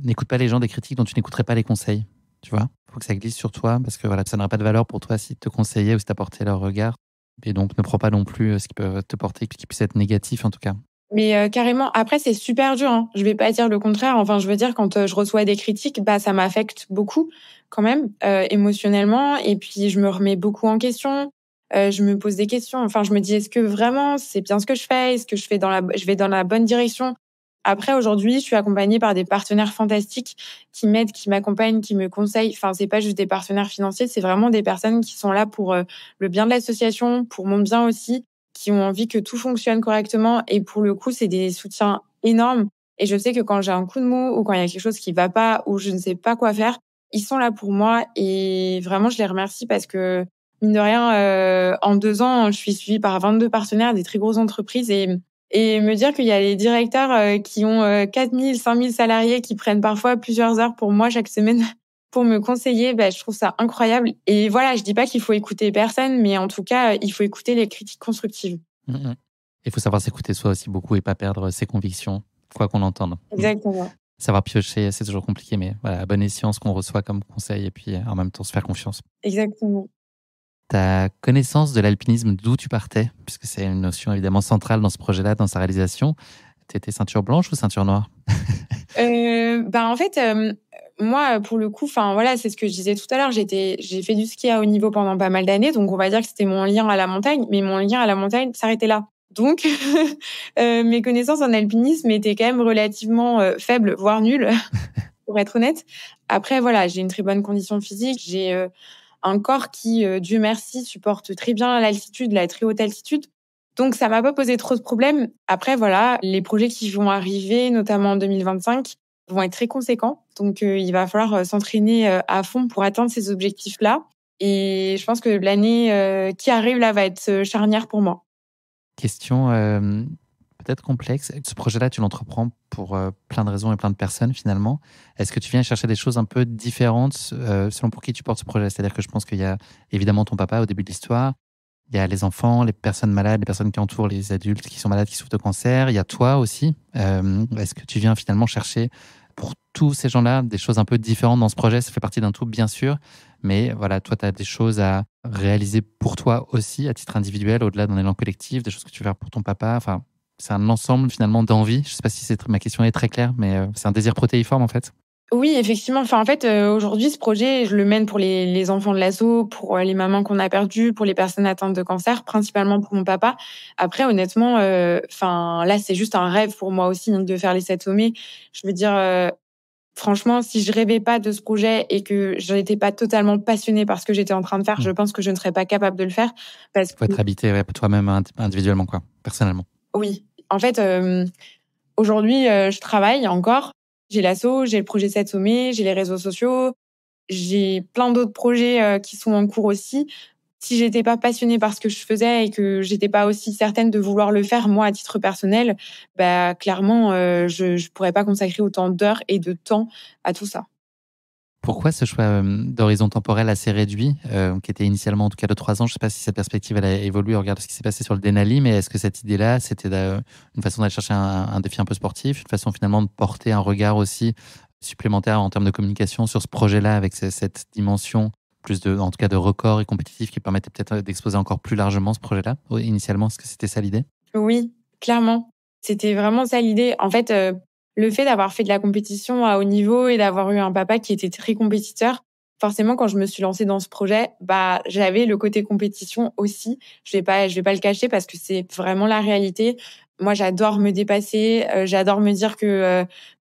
n'écoute pas les gens des critiques dont tu n'écouterais pas les conseils. Tu vois, il faut que ça glisse sur toi parce que voilà, ça n'aurait pas de valeur pour toi si te conseillaient ou si t'apportaient leur regard. Et donc, ne prends pas non plus ce qui peut te porter, qui puisse être négatif en tout cas. Mais carrément, après, c'est super dur, hein. Je vais pas dire le contraire. Enfin, je veux dire, quand je reçois des critiques, bah, ça m'affecte beaucoup quand même, émotionnellement. Et puis, je me remets beaucoup en question. Je me pose des questions. Enfin, je me dis, est-ce que vraiment c'est bien ce que je fais? Est-ce que je vais dans la bonne direction? Après, aujourd'hui, je suis accompagnée par des partenaires fantastiques qui m'aident, qui m'accompagnent, qui me conseillent. Enfin, c'est pas juste des partenaires financiers, c'est vraiment des personnes qui sont là pour le bien de l'association, pour mon bien aussi, qui ont envie que tout fonctionne correctement. Et pour le coup, c'est des soutiens énormes. Et je sais que quand j'ai un coup de mou ou quand il y a quelque chose qui va pas ou je ne sais pas quoi faire, ils sont là pour moi. Et vraiment, je les remercie parce que, mine de rien, en 2 ans, je suis suivie par 22 partenaires des très grosses entreprises. Et me dire qu'il y a les directeurs qui ont 4 000, 5 000 salariés qui prennent parfois plusieurs heures pour moi chaque semaine pour me conseiller, je trouve ça incroyable. Et voilà, je dis pas qu'il faut écouter personne, mais en tout cas, il faut écouter les critiques constructives. Il faut savoir s'écouter soi aussi beaucoup et pas perdre ses convictions, quoi qu'on entende. Exactement. Savoir piocher, c'est toujours compliqué, mais voilà, à bonne escient ce qu'on reçoit comme conseil et puis en même temps se faire confiance. Exactement. Ta connaissance de l'alpinisme, d'où tu partais, puisque c'est une notion évidemment centrale dans ce projet-là, dans sa réalisation. Tu étais ceinture blanche ou ceinture noire? En fait, moi, pour le coup, c'est ce que je disais tout à l'heure. J'ai fait du ski à haut niveau pendant pas mal d'années, donc on va dire que c'était mon lien à la montagne. Mais mon lien à la montagne s'arrêtait là. Donc, mes connaissances en alpinisme étaient quand même relativement faibles, voire nulles, pour être honnête. Après, voilà, j'ai une très bonne condition physique. J'ai un corps qui, Dieu merci, supporte très bien l'altitude, la très haute altitude. Donc, ça m'a pas posé trop de problèmes. Après, voilà, les projets qui vont arriver, notamment en 2025, vont être très conséquents. Donc, il va falloir s'entraîner à fond pour atteindre ces objectifs-là. Et je pense que l'année qui arrive, là, va être charnière pour moi. Question peut-être complexe. Ce projet-là, tu l'entreprends pour plein de raisons et plein de personnes finalement. Est-ce que tu viens chercher des choses un peu différentes selon pour qui tu portes ce projet? C'est-à-dire que je pense qu'il y a évidemment ton papa au début de l'histoire, il y a les enfants, les personnes malades, les personnes qui entourent les adultes qui sont malades, qui souffrent de cancer, il y a toi aussi. Est-ce que tu viens finalement chercher pour tous ces gens-là des choses un peu différentes dans ce projet? Ça fait partie d'un tout, bien sûr, mais voilà, toi, tu as des choses à réaliser pour toi aussi, à titre individuel, au-delà d'un élan collectif, des choses que tu veux faire pour ton papa. Enfin, c'est un ensemble finalement d'envies. Je ne sais pas si ma question est très claire, mais c'est un désir protéiforme en fait. Oui, effectivement. Enfin, en fait, aujourd'hui, ce projet, je le mène pour les enfants de l'asso, pour les mamans qu'on a perdues, pour les personnes atteintes de cancer, principalement pour mon papa. Après, honnêtement, enfin, là, c'est juste un rêve pour moi aussi de faire les 7 sommets. Je veux dire, franchement, si je rêvais pas de ce projet et que je n'étais pas totalement passionnée par ce que j'étais en train de faire, je pense que je ne serais pas capable de le faire parce Il faut que être habité toi-même individuellement, quoi, personnellement. oui, en fait, aujourd'hui, je travaille encore. J'ai l'asso, j'ai le projet 7 sommets, j'ai les réseaux sociaux, j'ai plein d'autres projets qui sont en cours aussi. Si j'étais pas passionnée par ce que je faisais et que j'étais pas aussi certaine de vouloir le faire moi à titre personnel, bah clairement je pourrais pas consacrer autant d'heures et de temps à tout ça. Pourquoi ce choix d'horizon temporel assez réduit, qui était initialement en tout cas de 3 ans? Je ne sais pas si cette perspective elle a évolué au regard de ce qui s'est passé sur le Denali, mais est-ce que cette idée-là, c'était une façon d'aller chercher un défi un peu sportif, une façon finalement de porter un regard aussi supplémentaire en termes de communication sur ce projet-là avec cette dimension plus en tout cas de record et compétitif qui permettait peut-être d'exposer encore plus largement ce projet-là? Initialement, est-ce que c'était ça l'idée? Oui, clairement. C'était vraiment ça l'idée. En fait, le fait d'avoir fait de la compétition à haut niveau et d'avoir eu un papa qui était très compétiteur, forcément, quand je me suis lancée dans ce projet, bah, j'avais le côté compétition aussi. Je vais pas le cacher parce que c'est vraiment la réalité. Moi, j'adore me dépasser. J'adore me dire que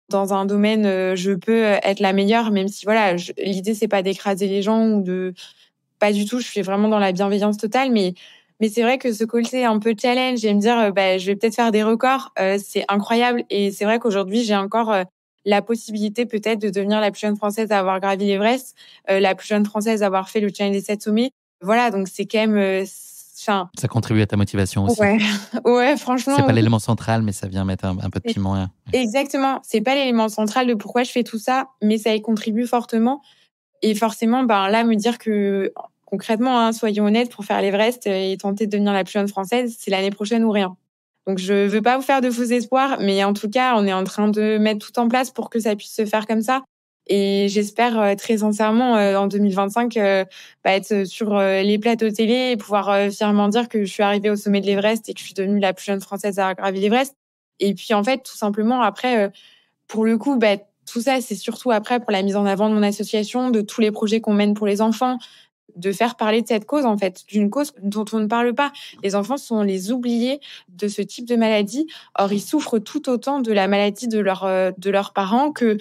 dans un domaine, je peux être la meilleure, même si voilà, l'idée c'est pas d'écraser les gens ou de pas du tout. Je suis vraiment dans la bienveillance totale, mais c'est vrai que ce côté un peu challenge et me dire, bah, je vais peut-être faire des records, c'est incroyable. Et c'est vrai qu'aujourd'hui, j'ai encore la possibilité peut-être de devenir la plus jeune Française à avoir gravi l'Everest, la plus jeune Française à avoir fait le challenge des 7 sommets. Voilà, donc c'est quand même, enfin, Ça contribue à ta motivation aussi. ouais, ouais, C'est franchement, pas oui. l'élément central, mais ça vient mettre un peu de C'est- piment. Exactement. C'est pas l'élément central de pourquoi je fais tout ça, mais ça y contribue fortement. Et forcément, ben là, me dire que concrètement, hein, soyons honnêtes, pour faire l'Everest et tenter de devenir la plus jeune Française, c'est l'année prochaine ou rien. Donc, je veux pas vous faire de faux espoirs, mais en tout cas, on est en train de mettre tout en place pour que ça puisse se faire comme ça. Et j'espère très sincèrement en 2025 bah, être sur les plateaux télé et pouvoir fièrement dire que je suis arrivée au sommet de l'Everest et que je suis devenue la plus jeune Française à gravir l'Everest. Et puis en fait, tout simplement après, pour le coup, bah, tout ça, c'est surtout après pour la mise en avant de mon association, de tous les projets qu'on mène pour les enfants, de faire parler de cette cause, en fait, d'une cause dont on ne parle pas. Les enfants sont les oubliés de ce type de maladie. Or, ils souffrent tout autant de la maladie de leurs parents que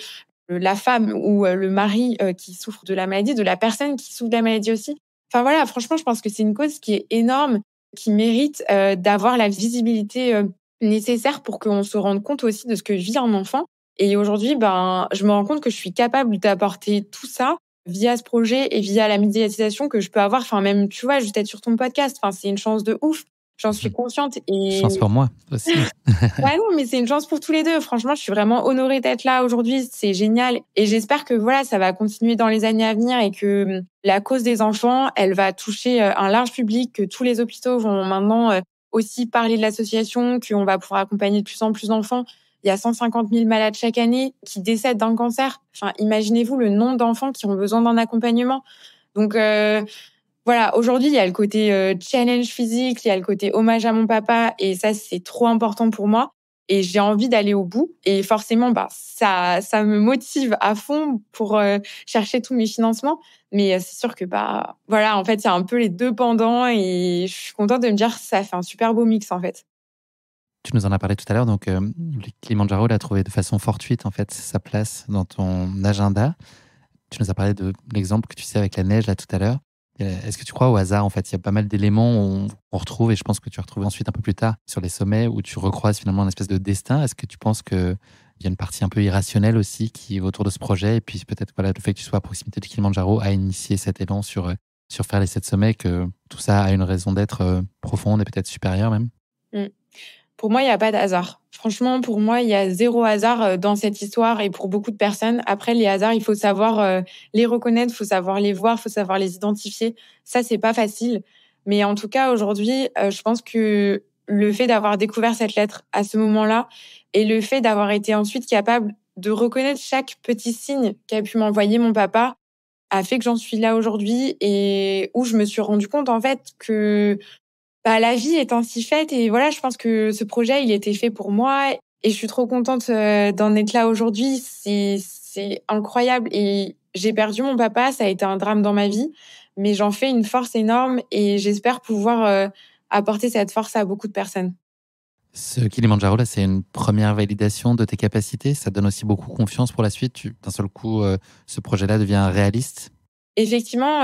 la femme ou le mari qui souffre de la maladie, de la personne qui souffre de la maladie aussi. Enfin voilà, franchement, je pense que c'est une cause qui est énorme, qui mérite d'avoir la visibilité nécessaire pour qu'on se rende compte aussi de ce que vit un enfant. Et aujourd'hui, ben, je me rends compte que je suis capable d'apporter tout ça via ce projet et via la médiatisation que je peux avoir. Enfin, même, tu vois, juste être sur ton podcast. Enfin, c'est une chance de ouf. J'en suis consciente. Et Chance pour moi aussi. ouais, non, mais c'est une chance pour tous les deux. Franchement, je suis vraiment honorée d'être là aujourd'hui. C'est génial. Et j'espère que voilà, ça va continuer dans les années à venir et que la cause des enfants, elle va toucher un large public, que tous les hôpitaux vont maintenant aussi parler de l'association, qu'on va pouvoir accompagner de plus en plus d'enfants. Il y a 150 000 malades chaque année qui décèdent d'un cancer. Enfin, imaginez-vous le nombre d'enfants qui ont besoin d'un accompagnement. Donc, voilà, aujourd'hui, il y a le côté challenge physique, il y a le côté hommage à mon papa, et ça, c'est trop important pour moi. Et j'ai envie d'aller au bout. Et forcément, bah, ça me motive à fond pour chercher tous mes financements. Mais c'est sûr que, bah, voilà, en fait, il y a un peu les deux pendants, et je suis contente de me dire que ça fait un super beau mix, en fait. Tu nous en as parlé tout à l'heure, donc le Kilimandjaro a trouvé de façon fortuite en fait sa place dans ton agenda. Tu nous as parlé de l'exemple que tu sais avec la neige là tout à l'heure. Est-ce que tu crois au hasard en fait? Il y a pas mal d'éléments on retrouve, et je pense que tu as retrouvé ensuite un peu plus tard sur les sommets où tu recroises finalement une espèce de destin. Est-ce que tu penses qu'il y a une partie un peu irrationnelle aussi qui est autour de ce projet, et puis peut-être voilà, le fait que tu sois à proximité du Kilimandjaro a initié cet élan sur faire les 7 sommets, que tout ça a une raison d'être profonde et peut-être supérieure même? Mm. Pour moi, il n'y a pas de hasard. Franchement, pour moi, il y a zéro hasard dans cette histoire et pour beaucoup de personnes. Après, les hasards, il faut savoir les reconnaître, il faut savoir les voir, il faut savoir les identifier. Ça, c'est pas facile. Mais en tout cas, aujourd'hui, je pense que le fait d'avoir découvert cette lettre à ce moment-là et le fait d'avoir été ensuite capable de reconnaître chaque petit signe qu'a pu m'envoyer mon papa a fait que j'en suis là aujourd'hui et où je me suis rendu compte, en fait, que la vie est ainsi faite et voilà, je pense que ce projet, il était fait pour moi et je suis trop contente d'en être là aujourd'hui. C'est incroyable et j'ai perdu mon papa, ça a été un drame dans ma vie, mais j'en fais une force énorme et j'espère pouvoir apporter cette force à beaucoup de personnes. Ce Kilimandjaro là, c'est une première validation de tes capacités. Ça donne aussi beaucoup confiance pour la suite. D'un seul coup, ce projet-là devient réaliste. Effectivement,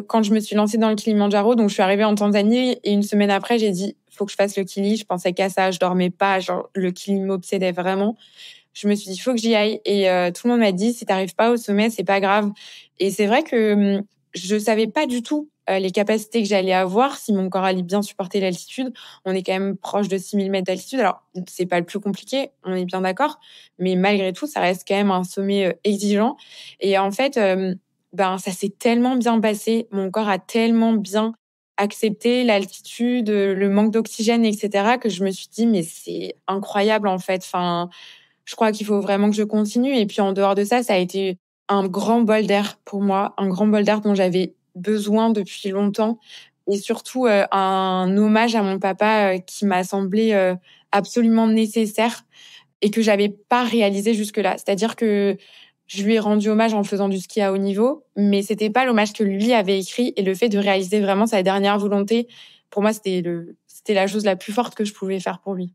quand je me suis lancée dans le Kilimandjaro, donc je suis arrivée en Tanzanie et une semaine après, j'ai dit faut que je fasse le Kili. Je pensais qu'à ça, je dormais pas, genre le Kili m'obsédait vraiment. Je me suis dit faut que j'y aille et tout le monde m'a dit si t'arrives pas au sommet, c'est pas grave. Et c'est vrai que je savais pas du tout les capacités que j'allais avoir si mon corps allait bien supporter l'altitude. On est quand même proche de 6000 mètres d'altitude. Alors, c'est pas le plus compliqué, on est bien d'accord, mais malgré tout, ça reste quand même un sommet exigeant. Et en fait, ça s'est tellement bien passé. Mon corps a tellement bien accepté l'altitude, le manque d'oxygène, etc., que je me suis dit, mais c'est incroyable, en fait. Enfin, je crois qu'il faut vraiment que je continue. Et puis, en dehors de ça, ça a été un grand bol d'air pour moi, un grand bol d'air dont j'avais besoin depuis longtemps. Et surtout, un hommage à mon papa qui m'a semblé absolument nécessaire et que j'avais pas réalisé jusque-là. C'est-à-dire que je lui ai rendu hommage en faisant du ski à haut niveau, mais c'était pas l'hommage que lui avait écrit et le fait de réaliser vraiment sa dernière volonté. Pour moi, c'était la chose la plus forte que je pouvais faire pour lui.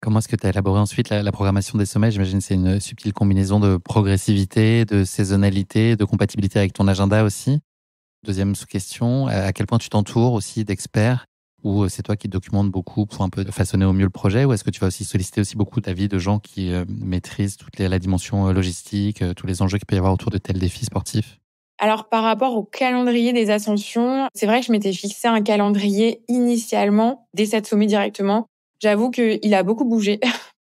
Comment est-ce que tu as élaboré ensuite la programmation des sommets? J'imagine que c'est une subtile combinaison de progressivité, de saisonnalité, de compatibilité avec ton agenda aussi. Deuxième sous-question, à quel point tu t'entoures aussi d'experts, ou c'est toi qui documentes beaucoup pour un peu façonner au mieux le projet, ou est-ce que tu vas aussi solliciter aussi beaucoup d'avis de gens qui maîtrisent la dimension logistique, tous les enjeux qu'il peut y avoir autour de tels défis sportifs? Alors, par rapport au calendrier des ascensions, c'est vrai que je m'étais fixé un calendrier initialement, des 7 sommets directement. J'avoue qu'il a beaucoup bougé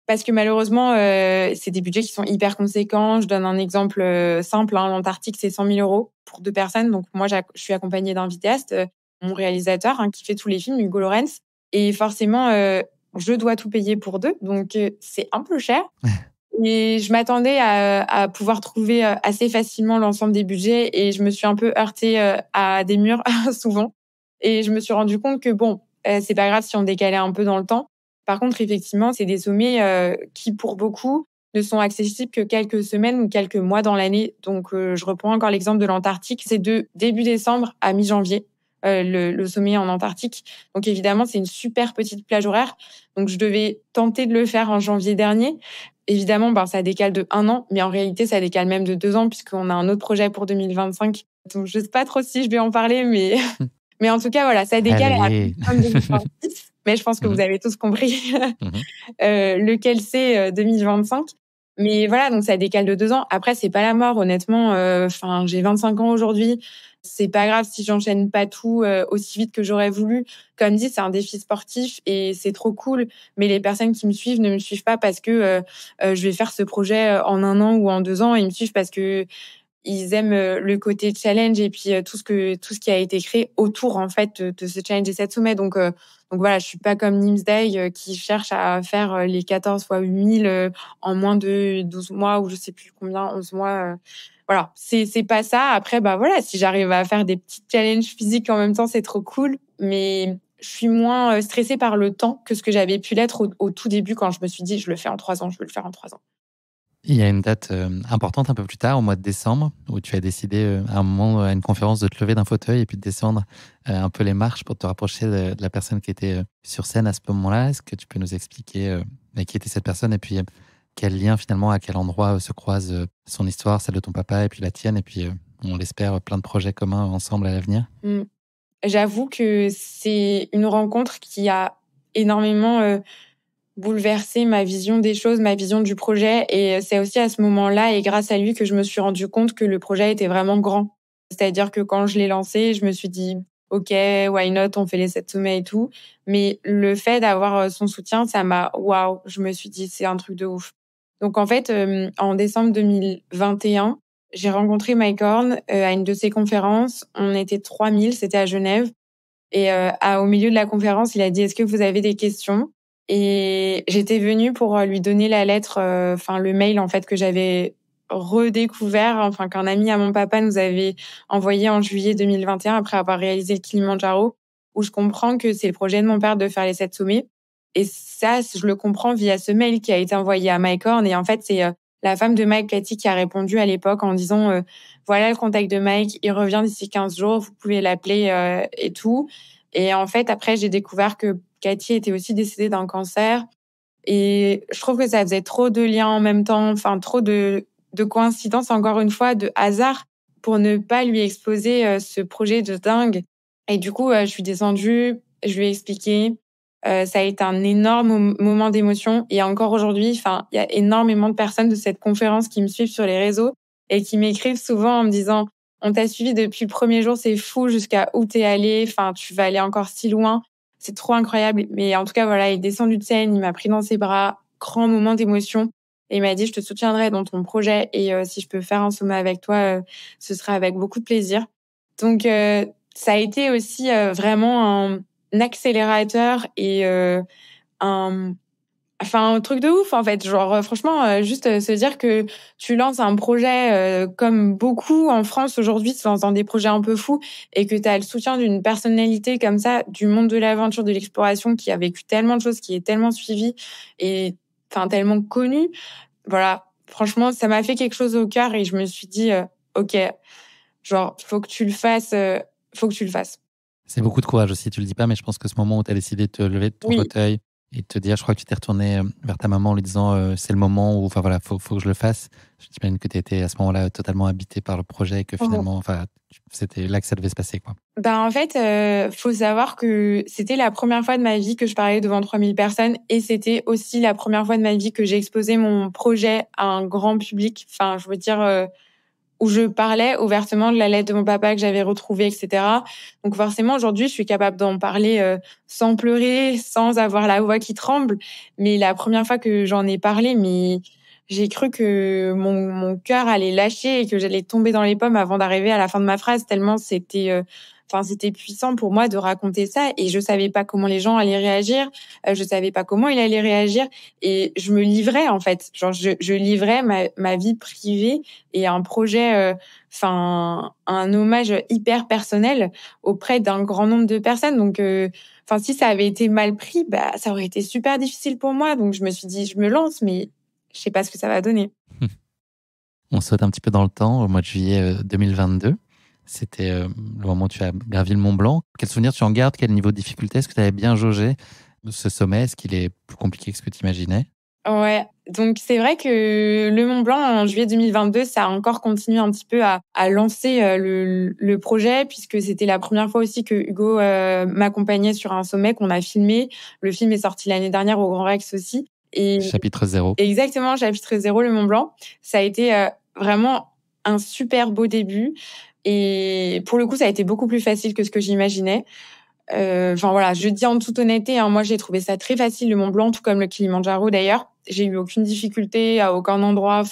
parce que malheureusement, c'est des budgets qui sont hyper conséquents. Je donne un exemple simple. L'Antarctique, c'est 100 000 € pour 2 personnes. Donc moi, je suis accompagnée d'un vidéaste, mon réalisateur qui fait tous les films, Hugo Lorenz. Et forcément, je dois tout payer pour 2. Donc c'est un peu cher. Et je m'attendais à pouvoir trouver assez facilement l'ensemble des budgets et je me suis un peu heurtée à des murs souvent. Et je me suis rendu compte que bon, c'est pas grave si on décalait un peu dans le temps. Par contre, effectivement, c'est des sommets qui, pour beaucoup, ne sont accessibles que quelques semaines ou quelques mois dans l'année. Donc, je reprends encore l'exemple de l'Antarctique. C'est de début décembre à mi-janvier, le sommet en Antarctique. Donc, évidemment, c'est une super petite plage horaire. Donc, je devais tenter de le faire en janvier dernier. Évidemment, ça décale de 1 an, mais en réalité, ça décale même de 2 ans puisqu'on a un autre projet pour 2025. Donc, je sais pas trop si je vais en parler, mais, mais en tout cas, voilà, ça décale à Allez. 2026. Mais je pense que vous avez tous compris lequel c'est 2025. Mais voilà, donc ça décale de 2 ans. Après, c'est pas la mort, honnêtement. J'ai 25 ans aujourd'hui. C'est pas grave si j'enchaîne pas tout aussi vite que j'aurais voulu. Comme dit, c'est un défi sportif et c'est trop cool. Mais les personnes qui me suivent ne me suivent pas parce que je vais faire ce projet en 1 an ou en 2 ans. Ils me suivent parce que ils aiment le côté challenge et puis tout ce qui a été créé autour en fait de ce challenge et cette sommet. Donc voilà, je suis pas comme Nimsday qui cherche à faire les 14 fois 8000 en moins de 12 mois ou je sais plus combien, 11 mois. Voilà, c'est pas ça. Après voilà, si j'arrive à faire des petits challenges physiques en même temps, c'est trop cool, mais je suis moins stressée par le temps que ce que j'avais pu l'être au tout début quand je me suis dit je le fais en 3 ans, je veux le faire en 3 ans. Il y a une date importante un peu plus tard, au mois de décembre, où tu as décidé à un moment, à une conférence, de te lever d'un fauteuil et puis de descendre un peu les marches pour te rapprocher de la personne qui était sur scène à ce moment-là. Est-ce que tu peux nous expliquer qui était cette personne et puis quel lien finalement, à quel endroit se croise son histoire, celle de ton papa et puis la tienne, et puis on l'espère plein de projets communs ensemble à l'avenir? J'avoue que c'est une rencontre qui a énormément bouleversé ma vision des choses, ma vision du projet. Et c'est aussi à ce moment-là et grâce à lui que je me suis rendu compte que le projet était vraiment grand. C'est-à-dire que quand je l'ai lancé, je me suis dit, OK, why not, on fait les 7 sommets et tout. Mais le fait d'avoir son soutien, ça m'a, waouh, je me suis dit, c'est un truc de ouf. Donc en fait, en décembre 2021, j'ai rencontré Mike Horn à une de ses conférences. On était 3000, c'était à Genève. Et au milieu de la conférence, il a dit, est-ce que vous avez des questions? Et j'étais venue pour lui donner la lettre, le mail en fait que j'avais redécouvert, qu'un ami à mon papa nous avait envoyé en juillet 2021 après avoir réalisé le Kilimandjaro, où je comprends que c'est le projet de mon père de faire les 7 sommets. Et ça, je le comprends via ce mail qui a été envoyé à Mike Horn. Et en fait, c'est la femme de Mike, Cathy, qui a répondu à l'époque en disant voilà le contact de Mike, il revient d'ici 15 jours, vous pouvez l'appeler et tout. Et en fait, après, j'ai découvert que Cathy était aussi décédée d'un cancer. Et je trouve que ça faisait trop de liens en même temps, trop de coïncidences, encore une fois, de hasard, pour ne pas lui exposer ce projet de dingue. Et du coup, je suis descendue, je lui ai expliqué. Ça a été un énorme moment d'émotion. Et encore aujourd'hui, il y a énormément de personnes de cette conférence qui me suivent sur les réseaux et qui m'écrivent souvent en me disant on t'a suivi depuis le premier jour, c'est fou, jusqu'à où t'es allé. Tu vas aller encore si loin. C'est trop incroyable. Mais en tout cas, voilà, il est descendu de scène, il m'a pris dans ses bras, grand moment d'émotion. Et il m'a dit, je te soutiendrai dans ton projet. Et si je peux faire un sommet avec toi, ce sera avec beaucoup de plaisir. Donc, ça a été aussi vraiment un accélérateur et un truc de ouf, en fait. Genre, franchement, juste se dire que tu lances un projet comme beaucoup en France aujourd'hui se lancent dans des projets un peu fous et que tu as le soutien d'une personnalité comme ça, du monde de l'aventure, de l'exploration, qui a vécu tellement de choses, qui est tellement suivie et tellement connue. Voilà, franchement, ça m'a fait quelque chose au cœur et je me suis dit, OK, genre, faut que tu le fasses, faut que tu le fasses. C'est beaucoup de courage aussi, tu le dis pas, mais je pense que ce moment où tu as décidé de te lever de ton Oui. fauteuil et de te dire, je crois que tu t'es retourné vers ta maman en lui disant c'est le moment où, faut que je le fasse. Je t'imagine que tu étais à ce moment-là totalement habité par le projet et que finalement, c'était là que ça devait se passer, quoi. En fait, faut savoir que c'était la première fois de ma vie que je parlais devant 3000 personnes et c'était aussi la première fois de ma vie que j'ai exposé mon projet à un grand public. Je veux dire, où je parlais ouvertement de la lettre de mon papa que j'avais retrouvée, etc. Donc forcément, aujourd'hui, je suis capable d'en parler sans pleurer, sans avoir la voix qui tremble. Mais la première fois que j'en ai parlé, mais j'ai cru que mon cœur allait lâcher et que j'allais tomber dans les pommes avant d'arriver à la fin de ma phrase, tellement c'était puissant pour moi de raconter ça et je savais pas comment les gens allaient réagir, je savais pas comment il allait réagir et je me livrais en fait, genre je livrais ma vie privée et un projet, un hommage hyper personnel auprès d'un grand nombre de personnes. Donc, si ça avait été mal pris, ça aurait été super difficile pour moi. Donc, je me suis dit, je me lance, mais je sais pas ce que ça va donner. On saute un petit peu dans le temps, au mois de juillet 2022. C'était le moment où tu as gravi le Mont Blanc. Quel souvenir tu en gardes? Quel niveau de difficulté? Est-ce que tu avais bien jaugé ce sommet? Est-ce qu'il est plus compliqué que ce que tu imaginais? Ouais, donc c'est vrai que le Mont Blanc en juillet 2022, ça a encore continué un petit peu à lancer le projet puisque c'était la première fois aussi que Hugo m'accompagnait sur un sommet qu'on a filmé. Le film est sorti l'année dernière au Grand Rex aussi. Et Chapitre 0. Exactement, chapitre 0, le Mont Blanc. Ça a été vraiment un super beau début. Et pour le coup, ça a été beaucoup plus facile que ce que j'imaginais. Je dis en toute honnêteté, moi j'ai trouvé ça très facile, le Mont Blanc, tout comme le Kilimandjaro d'ailleurs. J'ai eu aucune difficulté à aucun endroit.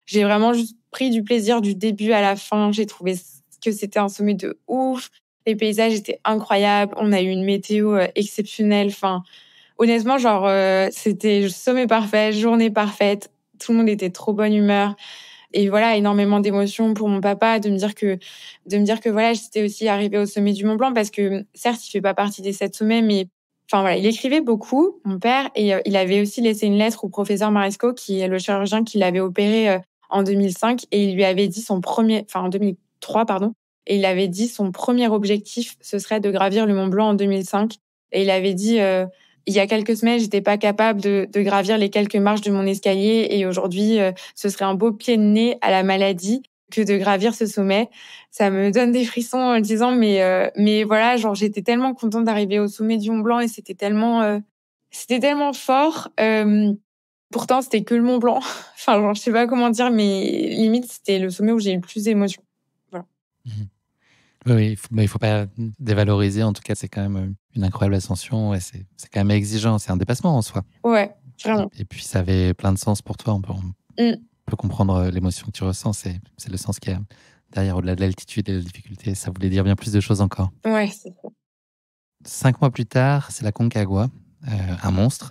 J'ai vraiment juste pris du plaisir du début à la fin. J'ai trouvé que c'était un sommet de ouf. Les paysages étaient incroyables. On a eu une météo exceptionnelle. Honnêtement, c'était sommet parfait, journée parfaite. Tout le monde était trop bonne humeur. Et voilà, énormément d'émotions pour mon papa de me dire que voilà, j'étais aussi arrivée au sommet du Mont Blanc parce que certes, il fait pas partie des 7 sommets, mais Enfin voilà, il écrivait beaucoup, mon père, et il avait aussi laissé une lettre au professeur Maresco, qui est le chirurgien qui l'avait opéré en 2005, et il lui avait dit en 2003, pardon, et il avait dit son premier objectif, ce serait de gravir le Mont Blanc en 2005. Et il avait dit, il y a quelques semaines, j'étais pas capable de gravir les quelques marches de mon escalier, et aujourd'hui, ce serait un beau pied de nez à la maladie que de gravir ce sommet. Ça me donne des frissons en le disant, mais voilà, genre j'étais tellement contente d'arriver au sommet du Mont Blanc, et c'était tellement fort. Pourtant, c'était que le Mont Blanc. Enfin, genre, je sais pas comment dire, mais limite, c'était le sommet où j'ai eu le plus d'émotions. Voilà. Mhm. Oui, il faut pas dévaloriser. En tout cas, c'est quand même une incroyable ascension. Et c'est quand même exigeant. C'est un dépassement en soi. Ouais, vraiment. Et puis, ça avait plein de sens pour toi. On peut comprendre l'émotion que tu ressens. C'est le sens qu'il y a derrière, au-delà de l'altitude et de la difficulté. Ça voulait dire bien plus de choses encore. Ouais, c'est ça. 5 mois plus tard, c'est la Concagua, un monstre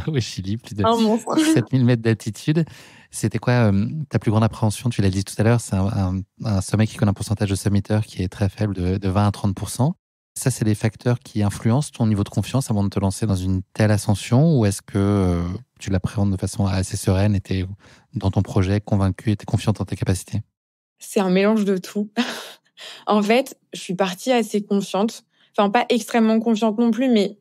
au Chili, plus de Un monstre. 7000 mètres d'altitude. C'était quoi ta plus grande appréhension? Tu l'as dit tout à l'heure, c'est un sommet qui connaît un pourcentage de summiteurs qui est très faible, de 20 à 30%. Ça, c'est des facteurs qui influencent ton niveau de confiance avant de te lancer dans une telle ascension, ou est-ce que tu l'appréhendes de façon assez sereine et t'es dans ton projet convaincu et t'es confiante en tes capacités? C'est un mélange de tout. En fait, je suis partie assez confiante. Enfin, pas extrêmement confiante non plus, mais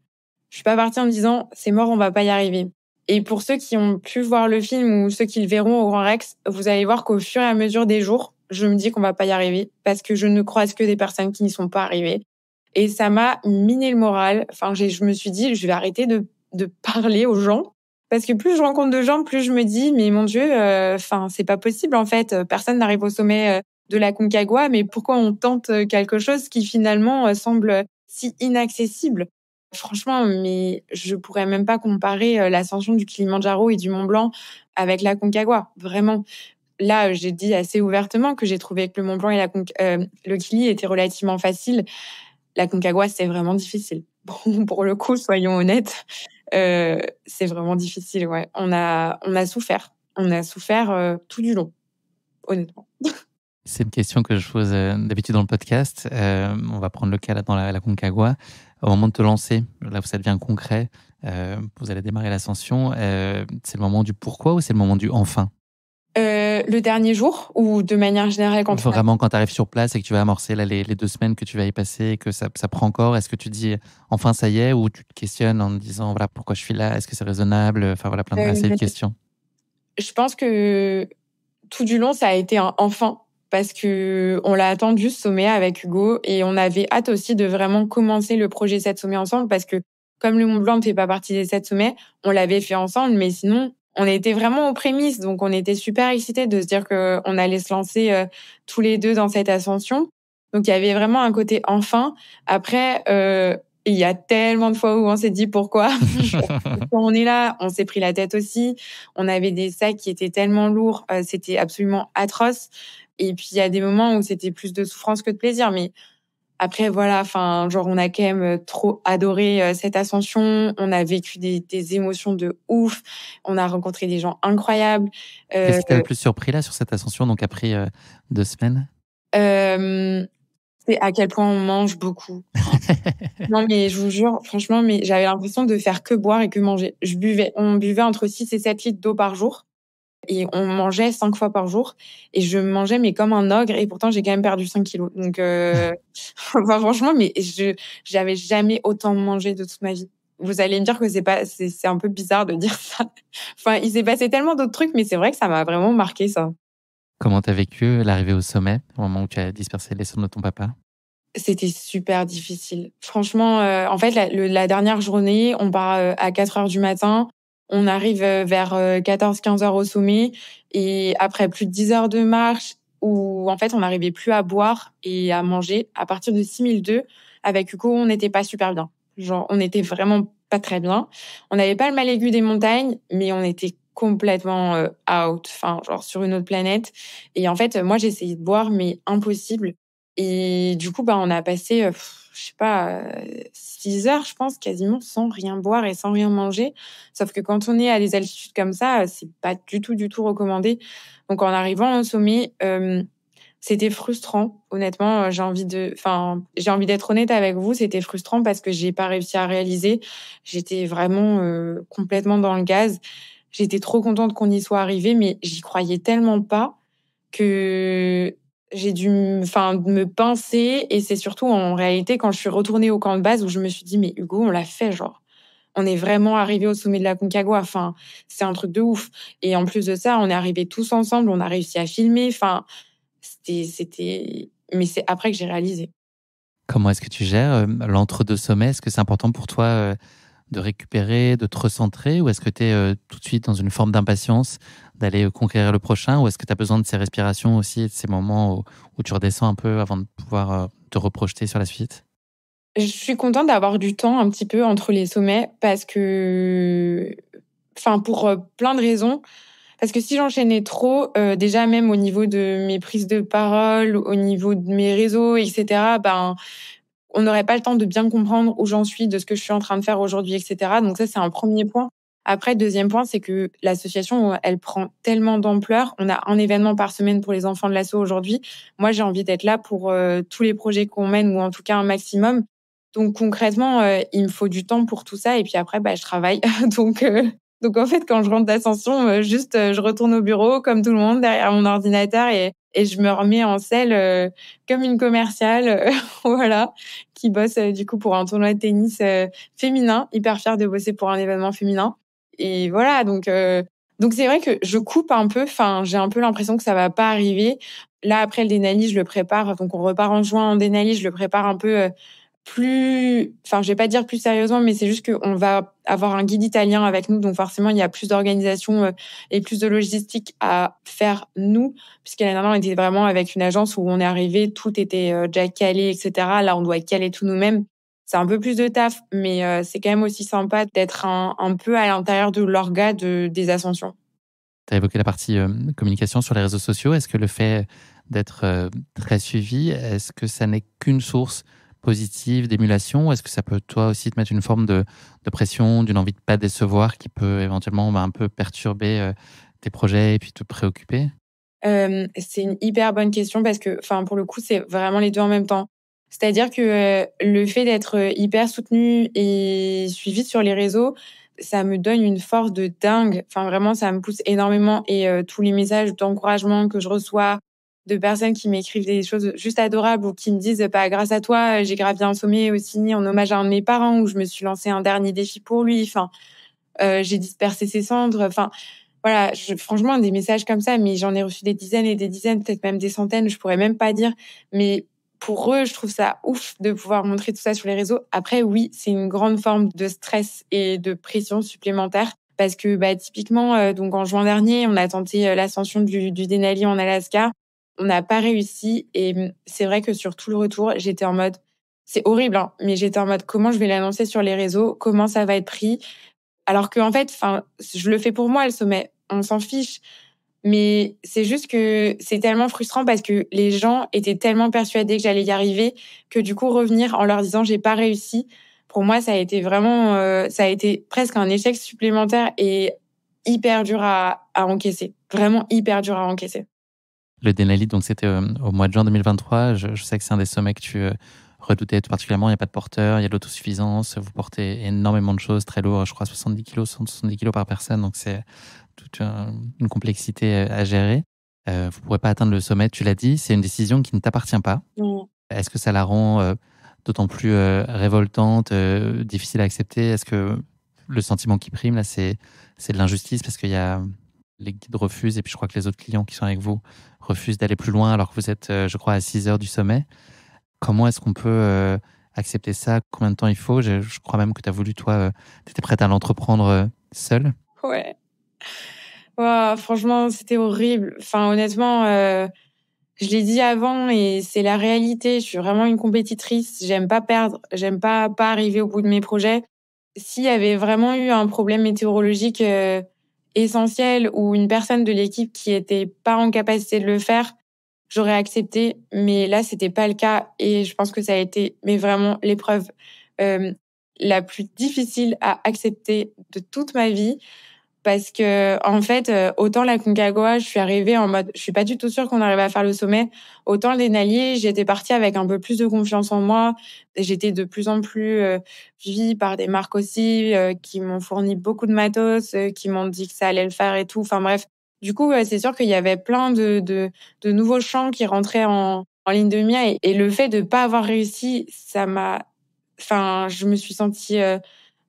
je suis pas partie en me disant c'est mort, on va pas y arriver. Et pour ceux qui ont pu voir le film ou ceux qui le verront au Grand Rex, vous allez voir qu'au fur et à mesure des jours, je me dis qu'on va pas y arriver parce que je ne croise que des personnes qui n'y sont pas arrivées. Et ça m'a miné le moral. Enfin, je me suis dit, je vais arrêter de parler aux gens. Parce que plus je rencontre de gens, plus je me dis, mais mon Dieu, c'est pas possible en fait. Personne n'arrive au sommet de la Concagua, mais pourquoi on tente quelque chose qui finalement semble si inaccessible? Franchement, mais je pourrais même pas comparer l'ascension du Kilimandjaro et du Mont Blanc avec la Concagua. Vraiment. Là, j'ai dit assez ouvertement que j'ai trouvé que le Mont Blanc et le Kili étaient relativement faciles. La Concagua, c'est vraiment difficile. Bon, pour le coup, soyons honnêtes, c'est vraiment difficile. Ouais, on a souffert. On a souffert tout du long, honnêtement. C'est une question que je pose d'habitude dans le podcast. On va prendre le cas là dans la Concagua. Au moment de te lancer, là où ça devient concret, vous allez démarrer l'ascension. C'est le moment du pourquoi ou c'est le moment du enfin? Le dernier jour ou de manière générale quand Vraiment, quand tu arrives sur place et que tu vas amorcer là, les 2 semaines que tu vas y passer et que ça prend encore, est-ce que tu dis enfin ça y est, ou tu te questionnes en te disant voilà pourquoi je suis là, est-ce que c'est raisonnable? Enfin voilà, plein de questions. Je pense que tout du long, ça a été un enfin. Parce que on l'a attendu ce sommet avec Hugo et on avait hâte aussi de vraiment commencer le projet 7 sommets ensemble parce que comme le Mont Blanc ne fait pas partie des 7 sommets, on l'avait fait ensemble, mais sinon on était vraiment aux prémices, donc on était super excités de se dire qu'on allait se lancer tous les deux dans cette ascension. Donc il y avait vraiment un côté enfin. Après, il y a tellement de fois où on s'est dit pourquoi. Quand on est là, on s'est pris la tête aussi. On avait des sacs qui étaient tellement lourds, c'était absolument atroce. Et puis il y a des moments où c'était plus de souffrance que de plaisir, mais après voilà, enfin genre on a quand même trop adoré cette ascension, on a vécu des émotions de ouf, on a rencontré des gens incroyables. Qu'est-ce qui t'a le plus surpris là sur cette ascension, donc après 2 semaines? C'est à quel point on mange beaucoup. Non mais je vous jure, franchement, mais j'avais l'impression de faire que boire et que manger. On buvait entre 6 et 7 litres d'eau par jour. Et on mangeait 5 fois par jour. Et je mangeais, mais comme un ogre. Et pourtant, j'ai quand même perdu 5 kilos. Donc, enfin, franchement, mais j'avais jamais autant mangé de toute ma vie. Vous allez me dire que c'est un peu bizarre de dire ça. Enfin, il s'est passé tellement d'autres trucs, mais c'est vrai que ça m'a vraiment marqué, ça. Comment t'as vécu l'arrivée au sommet, au moment où tu as dispersé les cendres de ton papa? C'était super difficile. Franchement, en fait, la dernière journée, on part à 4 heures du matin. On arrive vers 14-15 heures au sommet. Et après plus de 10 heures de marche, où en fait, on n'arrivait plus à boire et à manger, à partir de 6002, avec Hugo, on n'était pas super bien. Genre, on n'était vraiment pas très bien. On n'avait pas le mal aigu des montagnes, mais on était complètement out, enfin, genre sur une autre planète. Et en fait, moi, j'ai essayé de boire, mais impossible. Et du coup, on a passé, je sais pas, 6 heures, je pense, quasiment sans rien boire et sans rien manger. Sauf que quand on est à des altitudes comme ça, c'est pas du tout recommandé. Donc, en arrivant au sommet, C'était frustrant, honnêtement. J'ai envie d'être honnête avec vous. C'était frustrant parce que j'ai pas réussi à réaliser. J'étais vraiment complètement dans le gaz. J'étais trop contente qu'on y soit arrivé, mais j'y croyais tellement pas que j'ai dû me pincer. Et c'est surtout en réalité quand je suis retournée au camp de base où je me suis dit, mais Hugo, on l'a fait, genre. On est vraiment arrivé au sommet de la Concagua. Enfin, c'est un truc de ouf. Et en plus de ça, on est arrivés tous ensemble. On a réussi à filmer. Enfin, mais c'est après que j'ai réalisé. Comment est-ce que tu gères l'entre-deux sommets? Est-ce que c'est important pour toi de récupérer, de te recentrer, ou est-ce que tu es tout de suite dans une forme d'impatience d'aller conquérir le prochain, ou est-ce que tu as besoin de ces respirations aussi, et de ces moments où tu redescends un peu avant de pouvoir te reprojeter sur la suite? Je suis contente d'avoir du temps un petit peu entre les sommets parce que, pour plein de raisons. Parce que si j'enchaînais trop, déjà même au niveau de mes prises de parole, au niveau de mes réseaux, etc., on n'aurait pas le temps de bien comprendre où j'en suis, de ce que je suis en train de faire aujourd'hui, etc. Donc ça, c'est un premier point. Après, deuxième point, c'est que l'association, elle prend tellement d'ampleur. On a un événement par semaine pour les enfants de l'asso aujourd'hui. Moi, j'ai envie d'être là pour tous les projets qu'on mène, ou en tout cas un maximum. Donc concrètement, il me faut du temps pour tout ça. Et puis après, je travaille. Donc en fait, quand je rentre d'Ascension, je retourne au bureau comme tout le monde derrière mon ordinateur et je me remets en selle comme une commerciale, voilà, qui bosse du coup pour un tournoi de tennis féminin, hyper fière de bosser pour un événement féminin. Et voilà, donc c'est vrai que je coupe un peu. Enfin, j'ai un peu l'impression que ça va pas arriver. Là, après le Denali, je le prépare. Donc on repart en juin en Denali, je le prépare un peu. Je vais pas dire plus sérieusement, mais c'est juste qu'on va avoir un guide italien avec nous, donc forcément il y a plus d'organisation et plus de logistique à faire nous, puisque l'année dernière on était vraiment avec une agence où on est arrivé, tout était déjà calé, etc. Là on doit caler tout nous-mêmes. C'est un peu plus de taf, mais c'est quand même aussi sympa d'être un peu à l'intérieur de l'orga des ascensions. Tu as évoqué la partie communication sur les réseaux sociaux. Est-ce que le fait d'être très suivi, est-ce que ça n'est qu'une source positive d'émulation, ou est-ce que ça peut toi aussi te mettre une forme de pression, d'une envie de pas décevoir qui peut éventuellement un peu perturber tes projets et puis te préoccuper? C'est une hyper bonne question parce que, pour le coup, c'est vraiment les deux en même temps. C'est-à-dire que le fait d'être hyper soutenu et suivi sur les réseaux, ça me donne une force de dingue. Enfin, vraiment, ça me pousse énormément. Et tous les messages d'encouragement que je reçois de personnes qui m'écrivent des choses juste adorables ou qui me disent, grâce à toi, j'ai gravi un sommet aussi en hommage à un de mes parents, où je me suis lancé un dernier défi pour lui. Enfin, j'ai dispersé ses cendres. Enfin, voilà, franchement, des messages comme ça, mais j'en ai reçu des dizaines et des dizaines, peut-être même des centaines, je pourrais même pas dire. Mais pour eux, je trouve ça ouf de pouvoir montrer tout ça sur les réseaux. Après, oui, c'est une grande forme de stress et de pression supplémentaire. Parce que typiquement, donc en juin dernier, on a tenté l'ascension du Denali en Alaska. On n'a pas réussi. Et c'est vrai que sur tout le retour, j'étais en mode, c'est horrible, hein, mais j'étais en mode, comment je vais l'annoncer sur les réseaux? Comment ça va être pris? Alors qu'en fait, je le fais pour moi, le sommet. On s'en fiche. Mais c'est juste que c'est tellement frustrant parce que les gens étaient tellement persuadés que j'allais y arriver que du coup, revenir en leur disant j'ai pas réussi, pour moi, ça a été vraiment, ça a été presque un échec supplémentaire et hyper dur à encaisser. Vraiment hyper dur à encaisser. Le Denali, donc c'était au mois de juin 2023. Je sais que c'est un des sommets que tu redoutais tout particulièrement. Il n'y a pas de porteur, il y a de l'autosuffisance. Vous portez énormément de choses, très lourd. Je crois 70 kilos, 70 kilos par personne. Donc c'est toute une complexité à gérer. Vous ne pourrez pas atteindre le sommet, tu l'as dit. C'est une décision qui ne t'appartient pas. Mmh. Est-ce que ça la rend d'autant plus révoltante, difficile à accepter? Est-ce que le sentiment qui prime, là, c'est de l'injustice parce qu'il y a les guides refusent, et puis je crois que les autres clients qui sont avec vous refusent d'aller plus loin alors que vous êtes, je crois, à 6 heures du sommet. Comment est-ce qu'on peut accepter ça? Combien de temps il faut? Je crois même que tu as voulu, toi, tu étais prête à l'entreprendre seule. Ouais. Ouah, franchement, c'était horrible. Enfin, honnêtement, je l'ai dit avant et c'est la réalité. Je suis vraiment une compétitrice. J'aime pas perdre. J'aime pas arriver au bout de mes projets. S'il y avait vraiment eu un problème météorologique essentiel ou une personne de l'équipe qui était pas en capacité de le faire, j'aurais accepté. Mais là, c'était pas le cas et je pense que ça a été, mais vraiment l'épreuve euh, la plus difficile à accepter de toute ma vie. parce que en fait, autant la Concagua, je suis arrivée en mode, je suis pas du tout sûre qu'on arrive à faire le sommet. Autant le Denali, j'étais partie avec un peu plus de confiance en moi. J'étais de plus en plus suivie par des marques aussi qui m'ont fourni beaucoup de matos, qui m'ont dit que ça allait le faire et tout. Enfin bref, du coup, c'est sûr qu'il y avait plein de nouveaux champs qui rentraient en ligne de mire et le fait de pas avoir réussi, ça m'a, enfin, je me suis sentie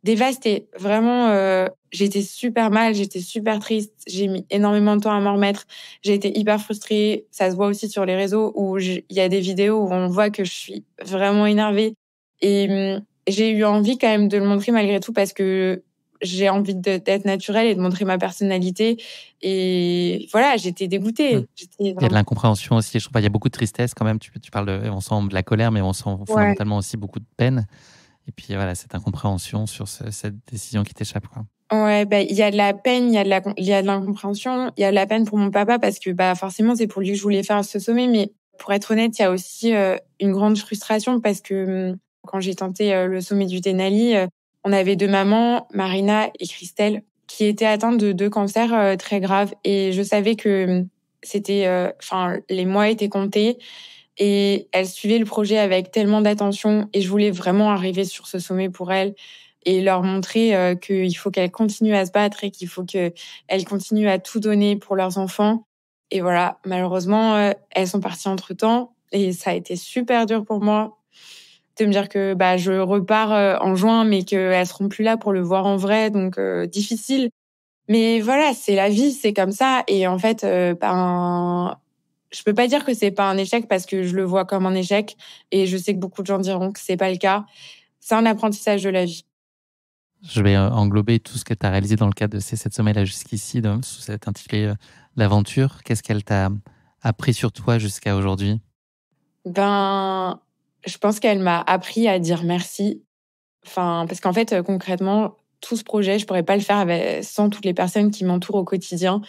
dévastée. Vraiment, j'étais super mal, j'étais super triste. J'ai mis énormément de temps à m'en remettre. J'ai été hyper frustrée. Ça se voit aussi sur les réseaux où il y a des vidéos où on voit que je suis vraiment énervée. Et j'ai eu envie quand même de le montrer malgré tout parce que j'ai envie d'être naturelle et de montrer ma personnalité. Et voilà, j'étais dégoûtée. Il y a de l'incompréhension aussi. Je trouve pas, il y a beaucoup de tristesse quand même. Tu parles on sent de la colère, mais on sent fondamentalement aussi beaucoup de peine. Et puis voilà, cette incompréhension sur cette décision qui t'échappe, quoi. Ouais, il y a de la peine, il y a de l'incompréhension, il y a de la peine pour mon papa parce que forcément c'est pour lui que je voulais faire ce sommet, mais pour être honnête, il y a aussi une grande frustration parce que quand j'ai tenté le sommet du Denali, on avait 2 mamans, Marina et Christelle, qui étaient atteintes de 2 cancers très graves et je savais que c'était les mois étaient comptés. Et elles suivaient le projet avec tellement d'attention et je voulais vraiment arriver sur ce sommet pour elles et leur montrer qu'il faut qu'elles continuent à se battre et qu'il faut qu'elles continuent à tout donner pour leurs enfants. Et voilà, malheureusement, elles sont parties entre-temps et ça a été super dur pour moi de me dire que je repars en juin mais qu'elles seront plus là pour le voir en vrai, donc difficile. Mais voilà, c'est la vie, c'est comme ça et en fait, je peux pas dire que c'est pas un échec parce que je le vois comme un échec et je sais que beaucoup de gens diront que c'est pas le cas. C'est un apprentissage de la vie. Je vais englober tout ce que tu as réalisé dans le cadre de ces 7 sommets là jusqu'ici, sous cet intitulé l'aventure. Qu'est-ce qu'elle t'a appris sur toi jusqu'à aujourd'hui? Je pense qu'elle m'a appris à dire merci. Enfin, parce qu'en fait, concrètement, tout ce projet, je pourrais pas le faire sans toutes les personnes qui m'entourent au quotidien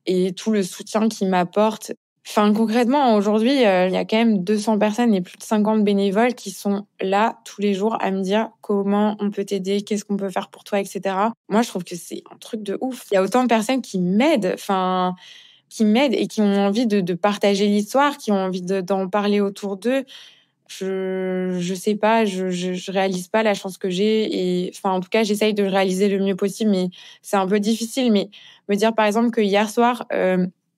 et tout le soutien qu'ils m'apportent. Enfin, concrètement, aujourd'hui, il y a quand même 200 personnes et plus de 50 bénévoles qui sont là tous les jours à me dire comment on peut t'aider, qu'est-ce qu'on peut faire pour toi, etc. Moi, je trouve que c'est un truc de ouf. Il y a autant de personnes qui m'aident, qui m'aident et qui ont envie de partager l'histoire, qui ont envie d'en parler autour d'eux. Je sais pas, je réalise pas la chance que j'ai et en tout cas, j'essaye de le réaliser le mieux possible, mais c'est un peu difficile. Mais me dire, par exemple, que hier soir,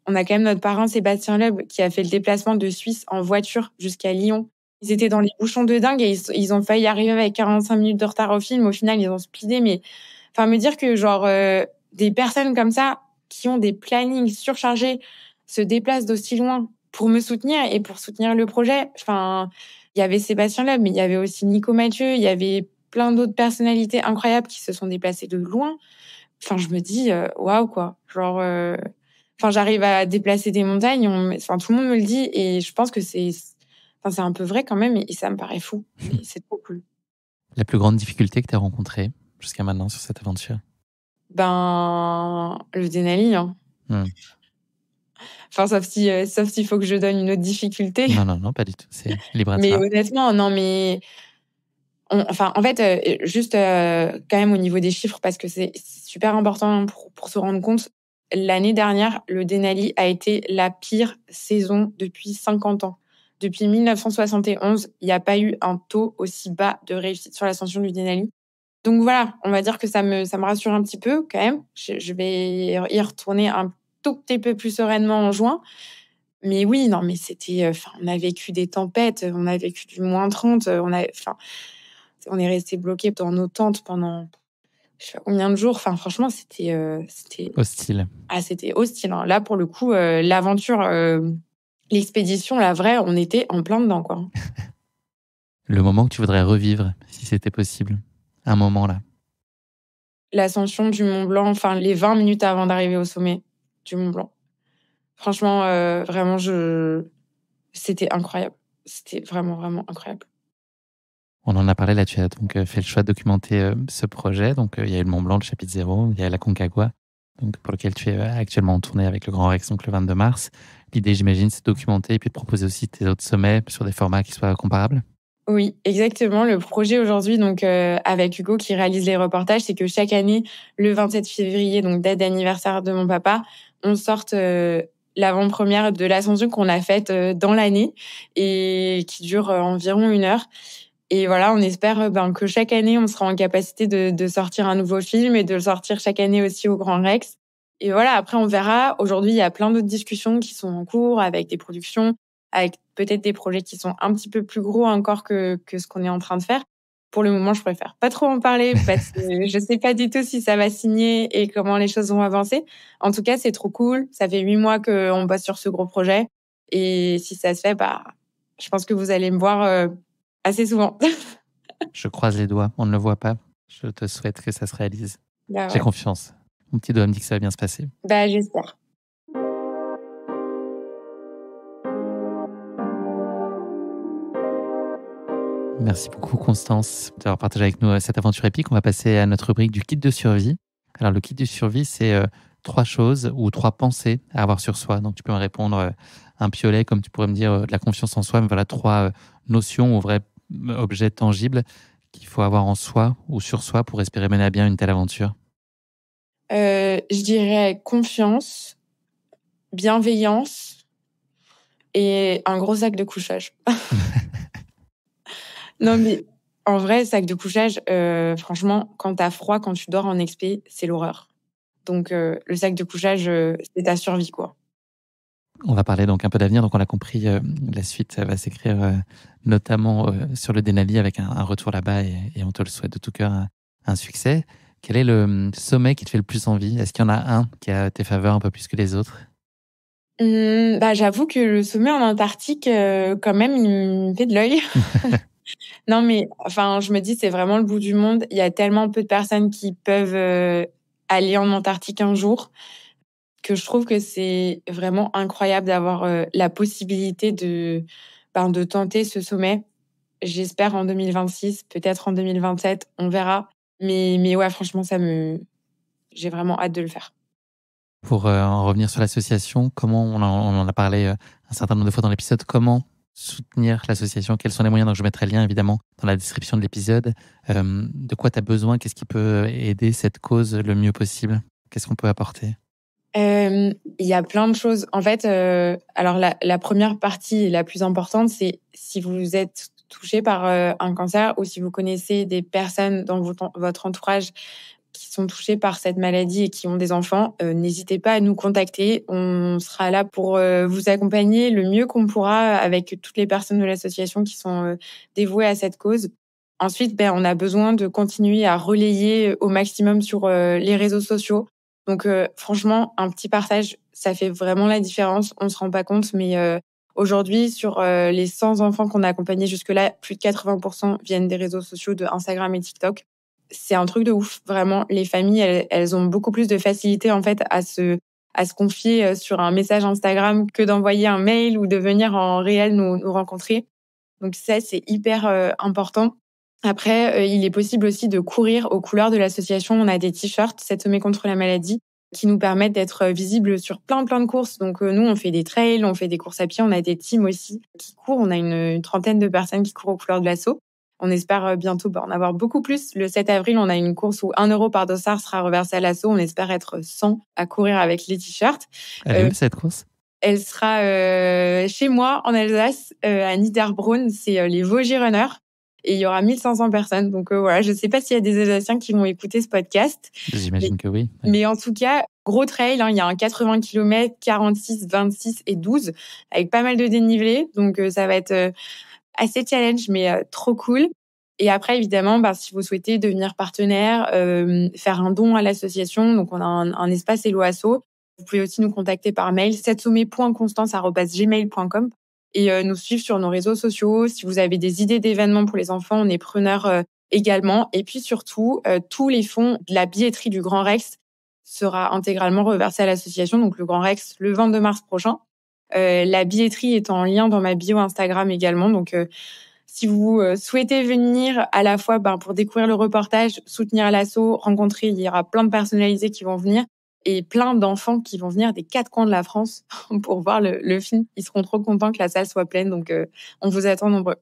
on a quand même notre parrain Sébastien Loeb qui a fait le déplacement de Suisse en voiture jusqu'à Lyon. Ils étaient dans les bouchons de dingue et ils ont failli arriver avec 45 minutes de retard au film. Au final, ils ont speedé. Mais me dire que des personnes comme ça qui ont des plannings surchargés se déplacent d'aussi loin pour me soutenir et pour soutenir le projet. Il y avait Sébastien Loeb, mais il y avait aussi Nico Mathieu. Il y avait plein d'autres personnalités incroyables qui se sont déplacées de loin. Je me dis waouh quoi. J'arrive à déplacer des montagnes, tout le monde me le dit et je pense que c'est un peu vrai quand même et ça me paraît fou. Et c'est trop cool. La plus grande difficulté que tu as rencontrée jusqu'à maintenant sur cette aventure? Le Denali, hein. Sauf s'il faut que je donne une autre difficulté. Non, pas du tout. C'est libre à toi. Mais honnêtement, non, mais en fait, juste quand même au niveau des chiffres, parce que c'est super important pour se rendre compte. L'année dernière, le Denali a été la pire saison depuis 50 ans. Depuis 1971, il n'y a pas eu un taux aussi bas de réussite sur l'ascension du Denali. Donc voilà, on va dire que ça me rassure un petit peu quand même. Je vais y retourner un tout petit peu plus sereinement en juin. Mais oui, non, mais c'était... on a vécu des tempêtes, on a vécu du -30, on est resté bloqué dans nos tentes pendant... je sais pas combien de jours. Franchement, c'était hostile. Ah, c'était hostile. Hein. Là, pour le coup, l'aventure, l'expédition, la vraie, on était en plein dedans, quoi. Le moment que tu voudrais revivre, si c'était possible, un moment là. L'ascension du Mont Blanc, les 20 minutes avant d'arriver au sommet du Mont Blanc. Franchement, vraiment, c'était incroyable. C'était vraiment, vraiment incroyable. On en a parlé là, tu as donc fait le choix de documenter ce projet. Donc, il y a eu le Mont Blanc, le chapitre 0, il y a la Concagua, donc, pour lequel tu es actuellement en tournée avec le Grand Rex, donc le 22 mars. L'idée, j'imagine, c'est de documenter et puis de proposer aussi tes autres sommets sur des formats qui soient comparables. Oui, exactement. Le projet aujourd'hui, donc avec Hugo qui réalise les reportages, c'est que chaque année, le 27 février, donc date d'anniversaire de mon papa, on sorte l'avant-première de l'ascension qu'on a faite dans l'année et qui dure environ 1 heure. Et voilà, on espère que chaque année, on sera en capacité de sortir un nouveau film et de le sortir chaque année aussi au Grand Rex. Et voilà, après, on verra. Aujourd'hui, il y a plein d'autres discussions qui sont en cours avec des productions, avec peut-être des projets qui sont un petit peu plus gros encore que ce qu'on est en train de faire. Pour le moment, je préfère pas trop en parler parce que je sais pas du tout si ça va signer et comment les choses vont avancer. En tout cas, c'est trop cool. Ça fait 8 mois qu'on bosse sur ce gros projet. Et si ça se fait, je pense que vous allez me voir assez souvent. Je croise les doigts, on ne le voit pas. Je te souhaite que ça se réalise. Bah J'ai ouais. confiance. Mon petit doigt me dit que ça va bien se passer. Bah j'espère. Merci beaucoup Constance d'avoir partagé avec nous cette aventure épique. On va passer à notre rubrique du kit de survie. Alors le kit de survie, c'est 3 choses ou 3 pensées à avoir sur soi. Donc tu peux me répondre un piolet, comme tu pourrais me dire de la confiance en soi. Mais voilà 3 notions ou vrais objets tangibles qu'il faut avoir en soi ou sur soi pour espérer mener à bien une telle aventure. Je dirais confiance, bienveillance et un gros sac de couchage. Non mais en vrai, sac de couchage, franchement, quand t'as froid, quand tu dors en expé, c'est l'horreur. Donc le sac de couchage, c'est ta survie, quoi. On va parler donc un peu d'avenir. Donc on l'a compris, la suite va s'écrire notamment sur le Denali avec un retour là-bas et on te le souhaite de tout cœur un succès. Quel est le sommet qui te fait le plus envie? Est-ce qu'il y en a un qui a tes faveurs un peu plus que les autres? J'avoue que le sommet en Antarctique, quand même, il me fait de l'œil. Non, mais enfin, je me dis, c'est vraiment le bout du monde. Il y a tellement peu de personnes qui peuvent aller en Antarctique un jour que je trouve que c'est vraiment incroyable d'avoir la possibilité de tenter ce sommet. J'espère en 2026, peut-être en 2027, on verra. Mais ouais, franchement, j'ai vraiment hâte de le faire. Pour en revenir sur l'association, comment on en a parlé un certain nombre de fois dans l'épisode, comment soutenir l'association? Quels sont les moyens? Donc je mettrai le lien évidemment dans la description de l'épisode. De quoi tu as besoin? Qu'est-ce qui peut aider cette cause le mieux possible? Qu'est-ce qu'on peut apporter? Il y a plein de choses. En fait, alors la première partie la plus importante, c'est si vous êtes touché par un cancer ou si vous connaissez des personnes dans votre entourage qui sont touchées par cette maladie et qui ont des enfants, n'hésitez pas à nous contacter. On sera là pour vous accompagner le mieux qu'on pourra avec toutes les personnes de l'association qui sont dévouées à cette cause. Ensuite, on a besoin de continuer à relayer au maximum sur les réseaux sociaux. Donc franchement, un petit partage, ça fait vraiment la différence. On se rend pas compte, mais aujourd'hui, sur les 100 enfants qu'on a accompagnés jusque-là, plus de 80% viennent des réseaux sociaux de Instagram et TikTok. C'est un truc de ouf, vraiment. Les familles, elles ont beaucoup plus de facilité en fait à se confier sur un message Instagram que d'envoyer un mail ou de venir en réel nous rencontrer. Donc ça, c'est hyper important. Après, il est possible aussi de courir aux couleurs de l'association. On a des t-shirts, 7 sommets contre la maladie, qui nous permettent d'être visibles sur plein de courses. Donc nous, on fait des trails, on fait des courses à pied, on a des teams aussi qui courent. On a une trentaine de personnes qui courent aux couleurs de l'asso. On espère bientôt en avoir beaucoup plus. Le 7 avril, on a une course où 1 euro par dossard sera reversé à l'asso. On espère être 100 à courir avec les t-shirts. Elle est où cette course? Elle sera chez moi en Alsace, à Niederbronn. C'est les Vosgies Runners. Et il y aura 1500 personnes. Donc voilà, je ne sais pas s'il y a des Alsaciens qui vont écouter ce podcast. J'imagine que oui. Mais en tout cas, gros trail, il y a un 80 km, 46, 26 et 12, avec pas mal de dénivelé. Donc ça va être assez challenge, mais trop cool. Et après, évidemment, si vous souhaitez devenir partenaire, faire un don à l'association, donc on a un espace Hello Asso. Vous pouvez aussi nous contacter par mail, 7sommets.constance@gmail.com et nous suivre sur nos réseaux sociaux. Si vous avez des idées d'événements pour les enfants, on est preneurs également. Et puis surtout, tous les fonds de la billetterie du Grand Rex sera intégralement reversé à l'association, donc le Grand Rex, le 22 mars prochain. La billetterie est en lien dans ma bio Instagram également. Donc, si vous souhaitez venir à la fois pour découvrir le reportage, soutenir l'asso, rencontrer, il y aura plein de personnalisés qui vont venir et plein d'enfants qui vont venir des 4 coins de la France pour voir le film. Ils seront trop contents que la salle soit pleine. Donc, on vous attend nombreux.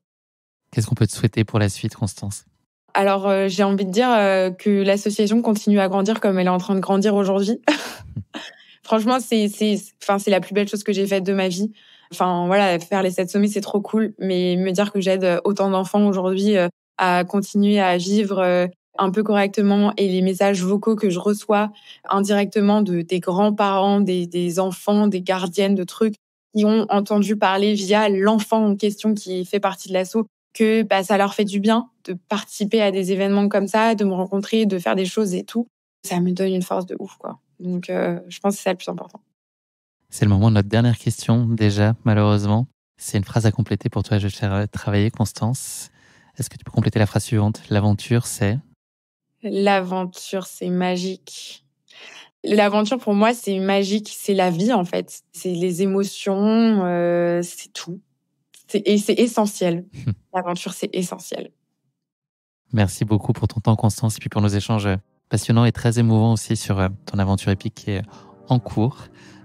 Qu'est-ce qu'on peut te souhaiter pour la suite, Constance ? Alors, j'ai envie de dire que l'association continue à grandir comme elle est en train de grandir aujourd'hui. Franchement, c'est la plus belle chose que j'ai faite de ma vie. Enfin, voilà, faire les 7 sommets, c'est trop cool. Mais me dire que j'aide autant d'enfants aujourd'hui à continuer à vivre un peu correctement, et les messages vocaux que je reçois indirectement des grands-parents, des enfants, des gardiennes de trucs qui ont entendu parler via l'enfant en question qui fait partie de l'asso, que ça leur fait du bien de participer à des événements comme ça, de me rencontrer, de faire des choses et tout. Ça me donne une force de ouf, quoi. Donc, je pense que c'est ça le plus important. C'est le moment de notre dernière question, déjà, malheureusement. C'est une phrase à compléter pour toi, je vais te faire travailler, Constance. Est-ce que tu peux compléter la phrase suivante ? L'aventure, c'est ? L'aventure, c'est magique. L'aventure, pour moi, c'est magique. C'est la vie, en fait. C'est les émotions, c'est tout. Et c'est essentiel. L'aventure, c'est essentiel. Merci beaucoup pour ton temps, Constance, et puis pour nos échanges passionnants et très émouvants aussi sur ton aventure épique qui est en cours.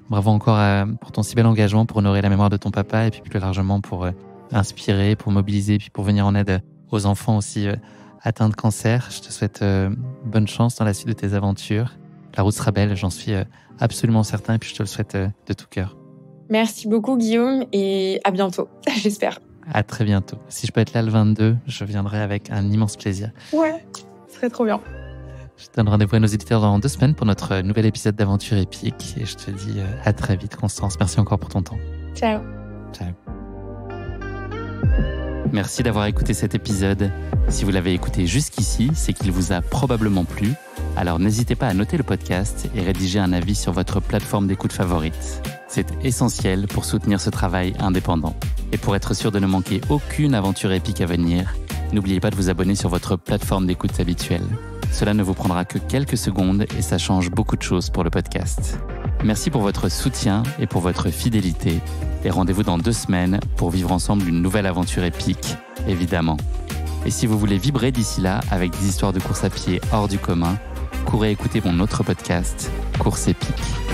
Bravo encore pour ton si bel engagement pour honorer la mémoire de ton papa, et puis plus largement pour inspirer, pour mobiliser, puis pour venir en aide aux enfants aussi atteints de cancer. Je te souhaite bonne chance dans la suite de tes aventures. La route sera belle, j'en suis absolument certain, et puis je te le souhaite de tout cœur. Merci beaucoup, Guillaume, et à bientôt, j'espère. À très bientôt. Si je peux être là le 22, je viendrai avec un immense plaisir. Ouais, ce serait trop bien. Je te donne rendez-vous à nos éditeurs dans 2 semaines pour notre nouvel épisode d'Aventure épique, et je te dis à très vite, Constance. Merci encore pour ton temps. Ciao. Ciao. Merci d'avoir écouté cet épisode. Si vous l'avez écouté jusqu'ici, c'est qu'il vous a probablement plu. Alors n'hésitez pas à noter le podcast et rédiger un avis sur votre plateforme d'écoute favorite. C'est essentiel pour soutenir ce travail indépendant. Et pour être sûr de ne manquer aucune aventure épique à venir, n'oubliez pas de vous abonner sur votre plateforme d'écoute habituelle. Cela ne vous prendra que quelques secondes et ça change beaucoup de choses pour le podcast. Merci pour votre soutien et pour votre fidélité. Et rendez-vous dans 2 semaines pour vivre ensemble une nouvelle aventure épique, évidemment. Et si vous voulez vibrer d'ici là avec des histoires de course à pied hors du commun, courez écouter mon autre podcast, Course épique.